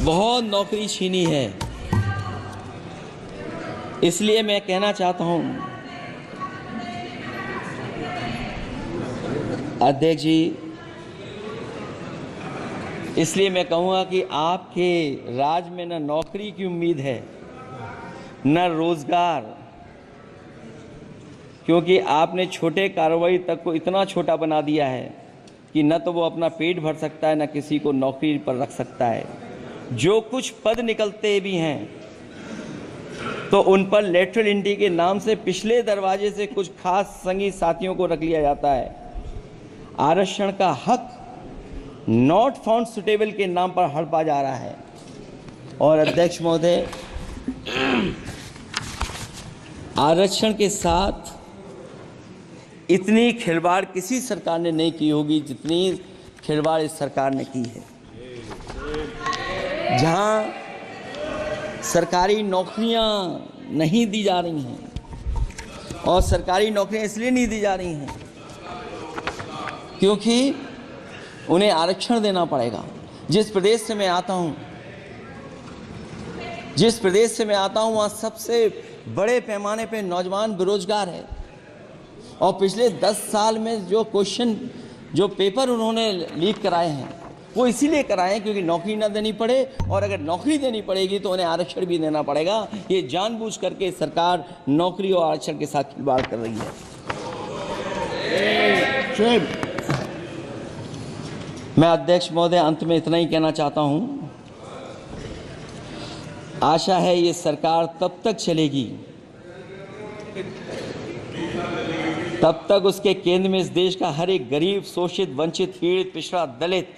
बहुत नौकरी छीनी है। इसलिए मैं कहना चाहता हूं अध्यक्ष जी, इसलिए मैं कहूँगा कि आपके राज में न नौकरी की उम्मीद है न रोजगार, क्योंकि आपने छोटे कारोबारी तक को इतना छोटा बना दिया है कि न तो वो अपना पेट भर सकता है, न किसी को नौकरी पर रख सकता है। जो कुछ पद निकलते भी हैं तो उन पर लेटरल एंट्री के नाम से पिछले दरवाजे से कुछ खास संगी साथियों को रख लिया जाता है। आरक्षण का हक नॉट फाउंड सुटेबल के नाम पर हड़पा जा रहा है। और अध्यक्ष महोदय, आरक्षण के साथ इतनी खिलवाड़ किसी सरकार ने नहीं की होगी जितनी खिलवाड़ इस सरकार ने की है। जहां सरकारी नौकरियां नहीं दी जा रही हैं, और सरकारी नौकरियां इसलिए नहीं दी जा रही हैं क्योंकि उन्हें आरक्षण देना पड़ेगा। जिस प्रदेश से मैं आता हूं वहाँ सबसे बड़े पैमाने पे नौजवान बेरोजगार है। और पिछले 10 साल में जो पेपर उन्होंने लीक कराए हैं वो इसीलिए कराएं क्योंकि नौकरी ना देनी पड़े, और अगर नौकरी देनी पड़ेगी तो उन्हें आरक्षण भी देना पड़ेगा। ये जानबूझ करके सरकार नौकरी और आरक्षण के साथ खिलवाड़ कर रही है। मैं अध्यक्ष महोदय अंत में इतना ही कहना चाहता हूं, आशा है ये सरकार तब तक चलेगी तब तक उसके केंद्र में इस देश का हर एक गरीब, शोषित, वंचित, पीड़ित, पिछड़ा, दलित,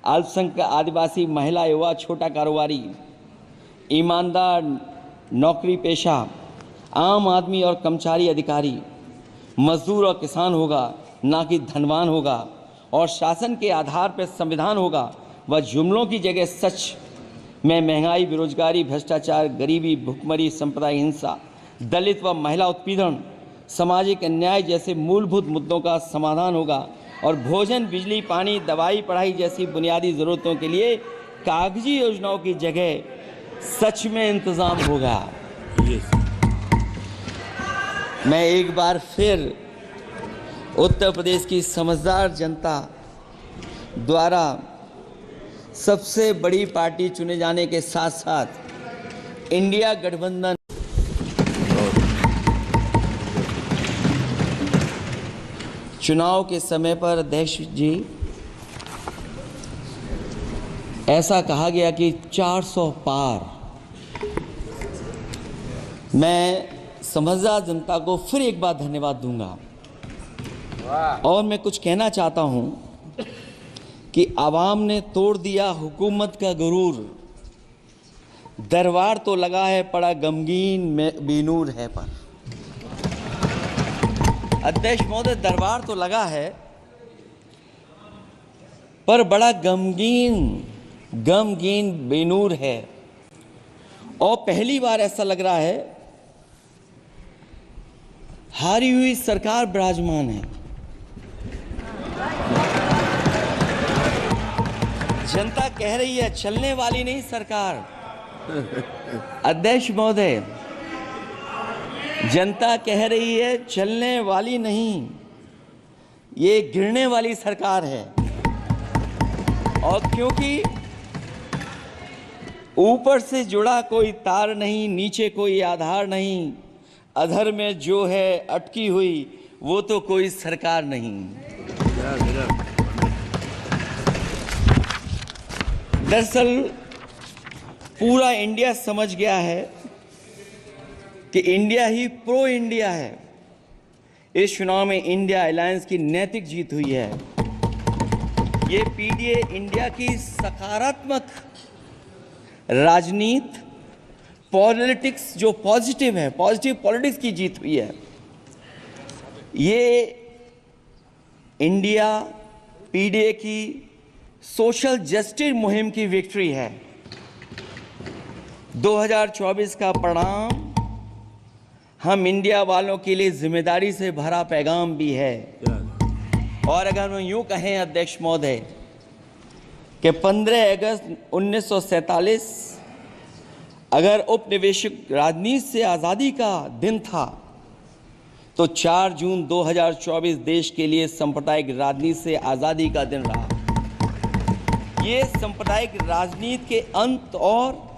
अल्पसंख्यक, आदिवासी, महिला, युवा, छोटा कारोबारी, ईमानदार, नौकरी पेशा, आम आदमी और कर्मचारी, अधिकारी, मजदूर और किसान होगा, ना कि धनवान होगा। और शासन के आधार पर संविधान होगा। वह जुमलों की जगह सच में महंगाई, बेरोजगारी, भ्रष्टाचार, गरीबी, भुखमरी, सांप्रदायिक हिंसा, दलित व महिला उत्पीड़न, सामाजिक अन्याय जैसे मूलभूत मुद्दों का समाधान होगा। और भोजन, बिजली, पानी, दवाई, पढ़ाई जैसी बुनियादी ज़रूरतों के लिए कागजी योजनाओं की जगह सच में इंतज़ाम होगा। मैं एक बार फिर उत्तर प्रदेश की समझदार जनता द्वारा सबसे बड़ी पार्टी चुने जाने के साथ साथ इंडिया गठबंधन चुनाव के समय पर अध्यक्ष जी ऐसा कहा गया कि 400 पार। मैं समझदार जनता को फिर एक बार धन्यवाद दूंगा और मैं कुछ कहना चाहता हूं कि आवाम ने तोड़ दिया हुकूमत का गुरूर, दरबार तो लगा है पड़ा गमगीन में बेनूर है पर। अध्यक्ष महोदय, दरबार तो लगा है पर बड़ा गमगीन बेनूर है। और पहली बार ऐसा लग रहा है हारी हुई सरकार विराजमान है। जनता कह रही है चलने वाली नहीं सरकार। अध्यक्ष महोदय, जनता कह रही है चलने वाली नहीं, ये गिरने वाली सरकार है। और क्योंकि ऊपर से जुड़ा कोई तार नहीं, नीचे कोई आधार नहीं, अधर में जो है अटकी हुई वो तो कोई सरकार नहीं। दरअसल पूरा इंडिया समझ गया है कि इंडिया ही प्रो इंडिया है। इस चुनाव में इंडिया अलायंस की नैतिक जीत हुई है। ये पीडीए इंडिया की सकारात्मक राजनीति, पॉलिटिक्स जो पॉजिटिव है, पॉजिटिव पॉलिटिक्स की जीत हुई है। ये इंडिया पीडीए की सोशल जस्टिस मुहिम की विक्ट्री है। 2024 का परिणाम हम इंडिया वालों के लिए जिम्मेदारी से भरा पैगाम भी है। और अगर हम यूं कहें अध्यक्ष महोदय कि 15 अगस्त 1947 अगर उपनिवेशिक राजनीति से आज़ादी का दिन था तो 4 जून 2024 देश के लिए सांप्रदायिक राजनीति से आज़ादी का दिन रहा। ये सांप्रदायिक राजनीति के अंत और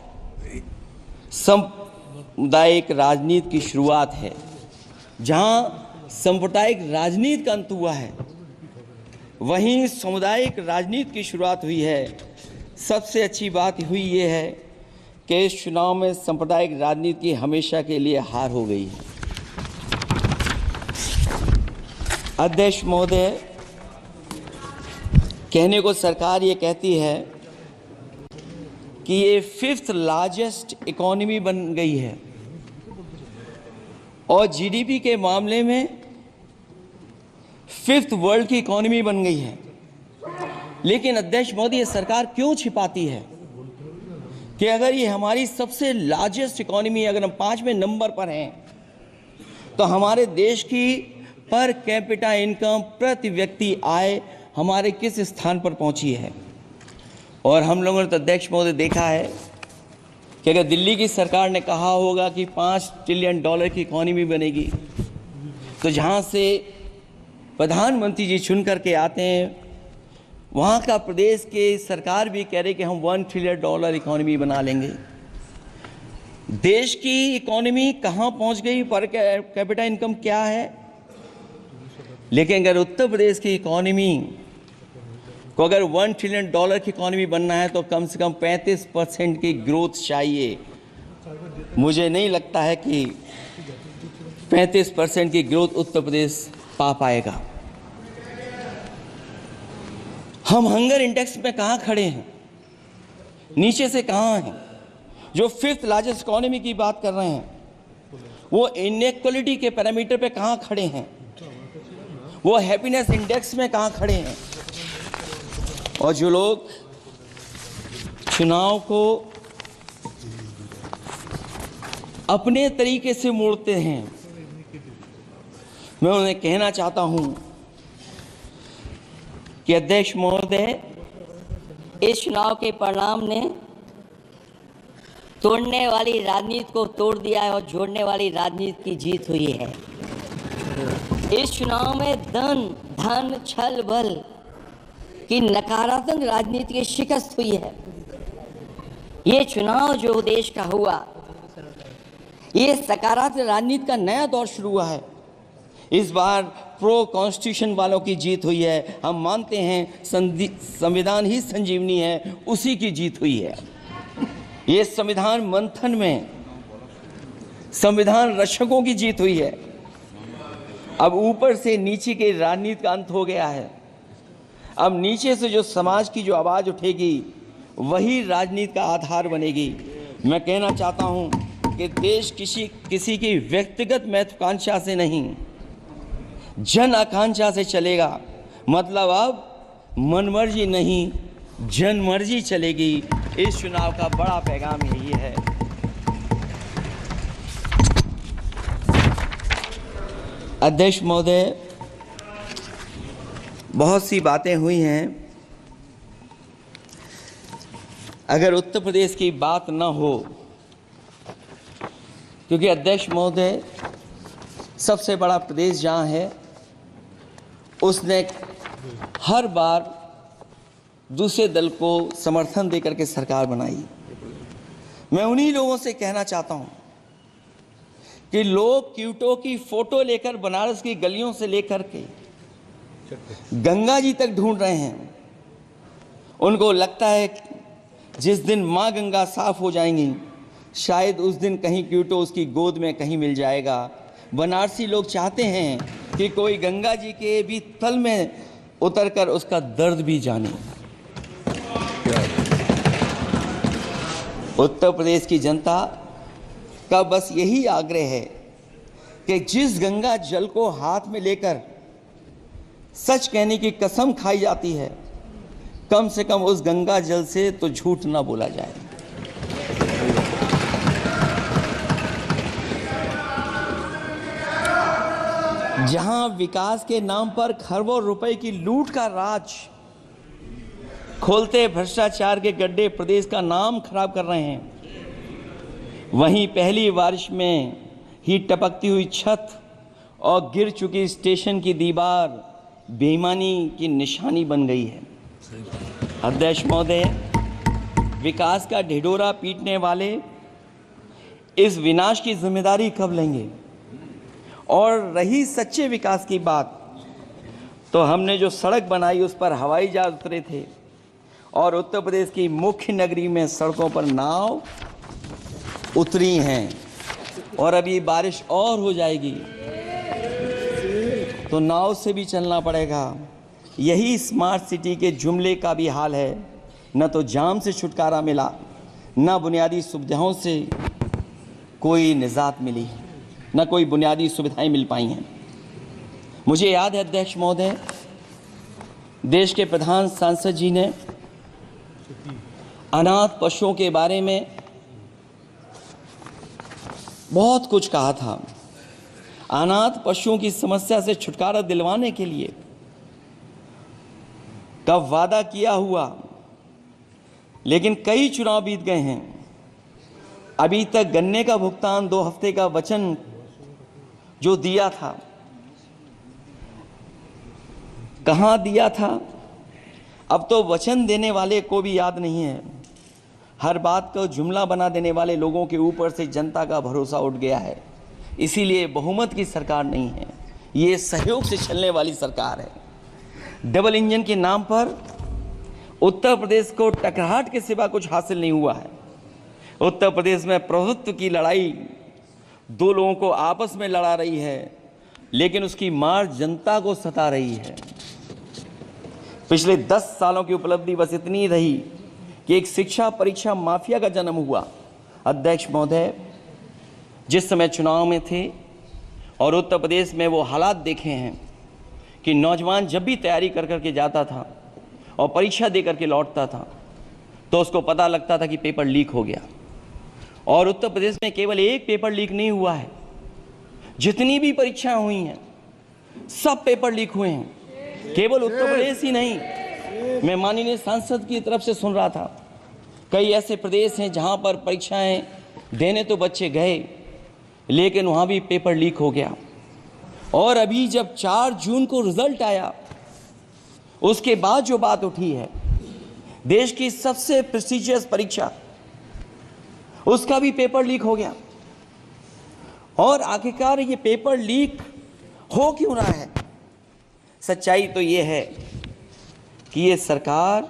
सामुदायिक राजनीति की शुरुआत है। जहां सांप्रदायिक राजनीति का अंत हुआ है वहीं सामुदायिक राजनीति की शुरुआत हुई है। सबसे अच्छी बात हुई ये है कि इस चुनाव में सांप्रदायिक राजनीति की हमेशा के लिए हार हो गई है। अध्यक्ष महोदय, कहने को सरकार ये कहती है कि ये 5th लार्जेस्ट इकोनॉमी बन गई है और जीडीपी के मामले में 5th वर्ल्ड की इकोनॉमी बन गई है। लेकिन अध्यक्ष मोदी, ये सरकार क्यों छिपाती है कि अगर ये हमारी सबसे लार्जेस्ट इकोनॉमी, अगर हम 5वें नंबर पर हैं तो हमारे देश की पर कैपिटा इनकम, प्रति व्यक्ति आय हमारे किस स्थान पर पहुंची है। और हम लोगों ने तो अध्यक्ष महोदय देखा है कि अगर दिल्ली की सरकार ने कहा होगा कि $5 ट्रिलियन की इकोनॉमी बनेगी, तो जहां से प्रधानमंत्री जी चुन करके आते हैं वहाँ का प्रदेश के सरकार भी कह रही कि हम $1 ट्रिलियन इकोनॉमी बना लेंगे। देश की इकोनॉमी कहाँ पहुँच गई, पर कैपिटा इनकम क्या है, लेकिन अगर उत्तर प्रदेश की इकोनॉमी को अगर $1 ट्रिलियन की इकोनॉमी बनना है तो कम से कम 35% की ग्रोथ चाहिए। मुझे नहीं लगता है कि 35% की ग्रोथ उत्तर प्रदेश पा पाएगा। हम हंगर इंडेक्स में कहाँ खड़े हैं, नीचे से कहाँ हैं। जो 5th लार्जेस्ट इकोनॉमी की बात कर रहे हैं वो इनइक्वालिटी के पैरामीटर पे कहाँ खड़े हैं, वो हैप्पीनेस इंडेक्स में कहाँ खड़े हैं। और जो लोग चुनाव को अपने तरीके से मोड़ते हैं, मैं उन्हें कहना चाहता हूं कि अध्यक्ष महोदय, इस चुनाव के परिणाम ने तोड़ने वाली राजनीति को तोड़ दिया है और जोड़ने वाली राजनीति की जीत हुई है। इस चुनाव में धन छल बल की नकारात्मक राजनीति की शिकस्त हुई है। ये चुनाव जो देश का हुआ, ये सकारात्मक राजनीति का नया दौर शुरू हुआ है। इस बार प्रो कॉन्स्टिट्यूशन वालों की जीत हुई है। हम मानते हैं संविधान ही संजीवनी है, उसी की जीत हुई है। ये संविधान मंथन में संविधान रक्षकों की जीत हुई है। अब ऊपर से नीचे की राजनीति का अंत हो गया है। अब नीचे से जो समाज की जो आवाज़ उठेगी वही राजनीति का आधार बनेगी। मैं कहना चाहता हूं कि देश किसी की व्यक्तिगत महत्वाकांक्षा से नहीं, जन आकांक्षा से चलेगा। मतलब अब मनमर्जी नहीं, जनमर्जी चलेगी। इस चुनाव का बड़ा पैगाम यही है। अध्यक्ष महोदय, बहुत सी बातें हुई हैं। अगर उत्तर प्रदेश की बात न हो, क्योंकि अध्यक्ष महोदय सबसे बड़ा प्रदेश जहाँ है उसने हर बार दूसरे दल को समर्थन देकर के सरकार बनाई। मैं उन्हीं लोगों से कहना चाहता हूँ कि लोग क्यूटो की फोटो लेकर बनारस की गलियों से लेकर के गंगा जी तक ढूंढ रहे हैं। उनको लगता है जिस दिन माँ गंगा साफ हो जाएंगी, शायद उस दिन कहीं क्यूटो उसकी गोद में कहीं मिल जाएगा। बनारसी लोग चाहते हैं कि कोई गंगा जी के भी तल में उतरकर उसका दर्द भी जाने। उत्तर प्रदेश की जनता का बस यही आग्रह है कि जिस गंगा जल को हाथ में लेकर सच कहने की कसम खाई जाती है, कम से कम उस गंगा जल से तो झूठ ना बोला जाए। जहां विकास के नाम पर खरबों रुपए की लूट का राज खोलते भ्रष्टाचार के गड्ढे प्रदेश का नाम खराब कर रहे हैं, वहीं पहली बारिश में ही टपकती हुई छत और गिर चुकी स्टेशन की दीवार बेईमानी की निशानी बन गई है। अध्यक्ष महोदय, विकास का ढिढोरा पीटने वाले इस विनाश की जिम्मेदारी कब लेंगे? और रही सच्चे विकास की बात, तो हमने जो सड़क बनाई उस पर हवाई जहाज उतरे थे और उत्तर प्रदेश की मुख्य नगरी में सड़कों पर नाव उतरी हैं। और अभी बारिश और हो जाएगी तो नाव से भी चलना पड़ेगा। यही स्मार्ट सिटी के जुमले का भी हाल है। न तो जाम से छुटकारा मिला, न बुनियादी सुविधाओं से कोई निजात मिली, न कोई बुनियादी सुविधाएं मिल पाई हैं। मुझे याद है अध्यक्ष महोदय, देश के प्रधान सांसद जी ने अनाथ पशुओं के बारे में बहुत कुछ कहा था। अनाथ पशुओं की समस्या से छुटकारा दिलवाने के लिए का वादा किया हुआ, लेकिन कई चुनाव बीत गए हैं, अभी तक गन्ने का भुगतान 2 हफ्ते का वचन जो दिया था, कहां दिया था? अब तो वचन देने वाले को भी याद नहीं है, हर बात को जुमला बना देने वाले लोगों के ऊपर से जनता का भरोसा उठ गया है। इसीलिए बहुमत की सरकार नहीं है, ये सहयोग से चलने वाली सरकार है। डबल इंजन के नाम पर उत्तर प्रदेश को टकराहट के सिवा कुछ हासिल नहीं हुआ है। उत्तर प्रदेश में प्रभुत्व की लड़ाई दो लोगों को आपस में लड़ा रही है, लेकिन उसकी मार जनता को सता रही है। पिछले 10 सालों की उपलब्धि बस इतनी रही कि एक शिक्षा परीक्षा माफिया का जन्म हुआ। अध्यक्ष महोदय, जिस समय चुनाव में थे और उत्तर प्रदेश में वो हालात देखे हैं कि नौजवान जब भी तैयारी कर करके जाता था और परीक्षा दे करके लौटता था तो उसको पता लगता था कि पेपर लीक हो गया। और उत्तर प्रदेश में केवल एक पेपर लीक नहीं हुआ है, जितनी भी परीक्षाएं हुई हैं सब पेपर लीक हुए हैं। केवल उत्तर प्रदेश ही नहीं, मैं माननीय सांसद की तरफ से सुन रहा था, कई ऐसे प्रदेश हैं जहां पर परीक्षाएं देने तो बच्चे गए लेकिन वहां भी पेपर लीक हो गया। और अभी जब 4 जून को रिजल्ट आया उसके बाद जो बात उठी है, देश की सबसे प्रेस्टिजियस परीक्षा उसका भी पेपर लीक हो गया। और आखिरकार ये पेपर लीक हो क्यों रहा है? सच्चाई तो ये है कि ये सरकार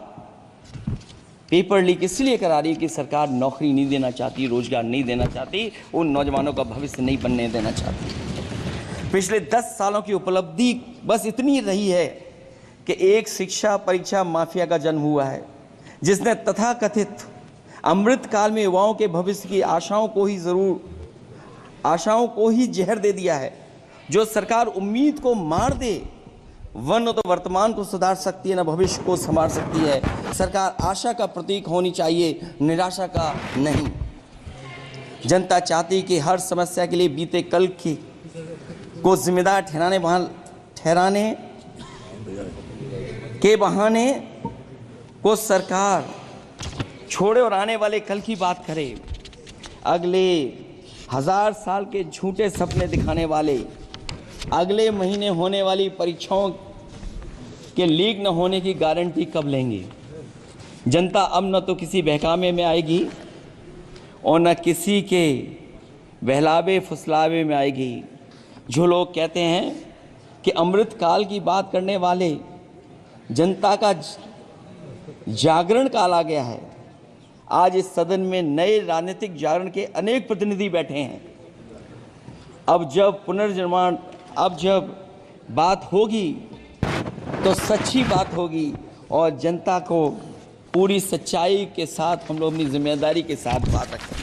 पेपर लीक इसलिए करा रही है कि सरकार नौकरी नहीं देना चाहती, रोजगार नहीं देना चाहती, उन नौजवानों का भविष्य नहीं बनने देना चाहती। पिछले 10 सालों की उपलब्धि बस इतनी रही है कि एक शिक्षा परीक्षा माफिया का जन्म हुआ है, जिसने तथाकथित अमृतकाल में युवाओं के भविष्य की आशाओं को ही जहर दे दिया है। जो सरकार उम्मीद को मार दे, वरना तो वर्तमान को सुधार सकती है, न भविष्य को संभाल सकती है। सरकार आशा का प्रतीक होनी चाहिए, निराशा का नहीं। जनता चाहती कि हर समस्या के लिए बीते कल की को जिम्मेदार ठहराने के बहाने को सरकार छोड़े और आने वाले कल की बात करे। अगले 1000 साल के झूठे सपने दिखाने वाले अगले महीने होने वाली परीक्षाओं के लीक न होने की गारंटी कब लेंगे? जनता अब न तो किसी बहकावे में आएगी और न किसी के बहलावे फुसलावे में आएगी। जो लोग कहते हैं कि अमृतकाल की बात करने वाले जनता का जागरण काल आ गया है। आज इस सदन में नए राजनीतिक जागरण के अनेक प्रतिनिधि बैठे हैं। अब जब बात होगी तो सच्ची बात होगी और जनता को पूरी सच्चाई के साथ हम लोग अपनी जिम्मेदारी के साथ बात रखेंगे।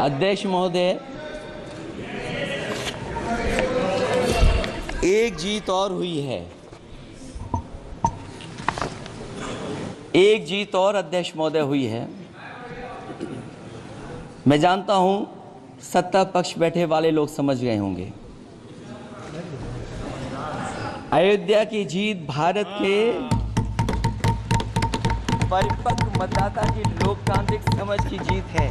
अध्यक्ष महोदय, एक जीत और हुई है, एक जीत और अध्यक्ष महोदय हुई है। मैं जानता हूं सत्ता पक्ष बैठे वाले लोग समझ गए होंगे। अयोध्या की जीत भारत के परिपक्व मतदाता की लोकतांत्रिक समझ की जीत है।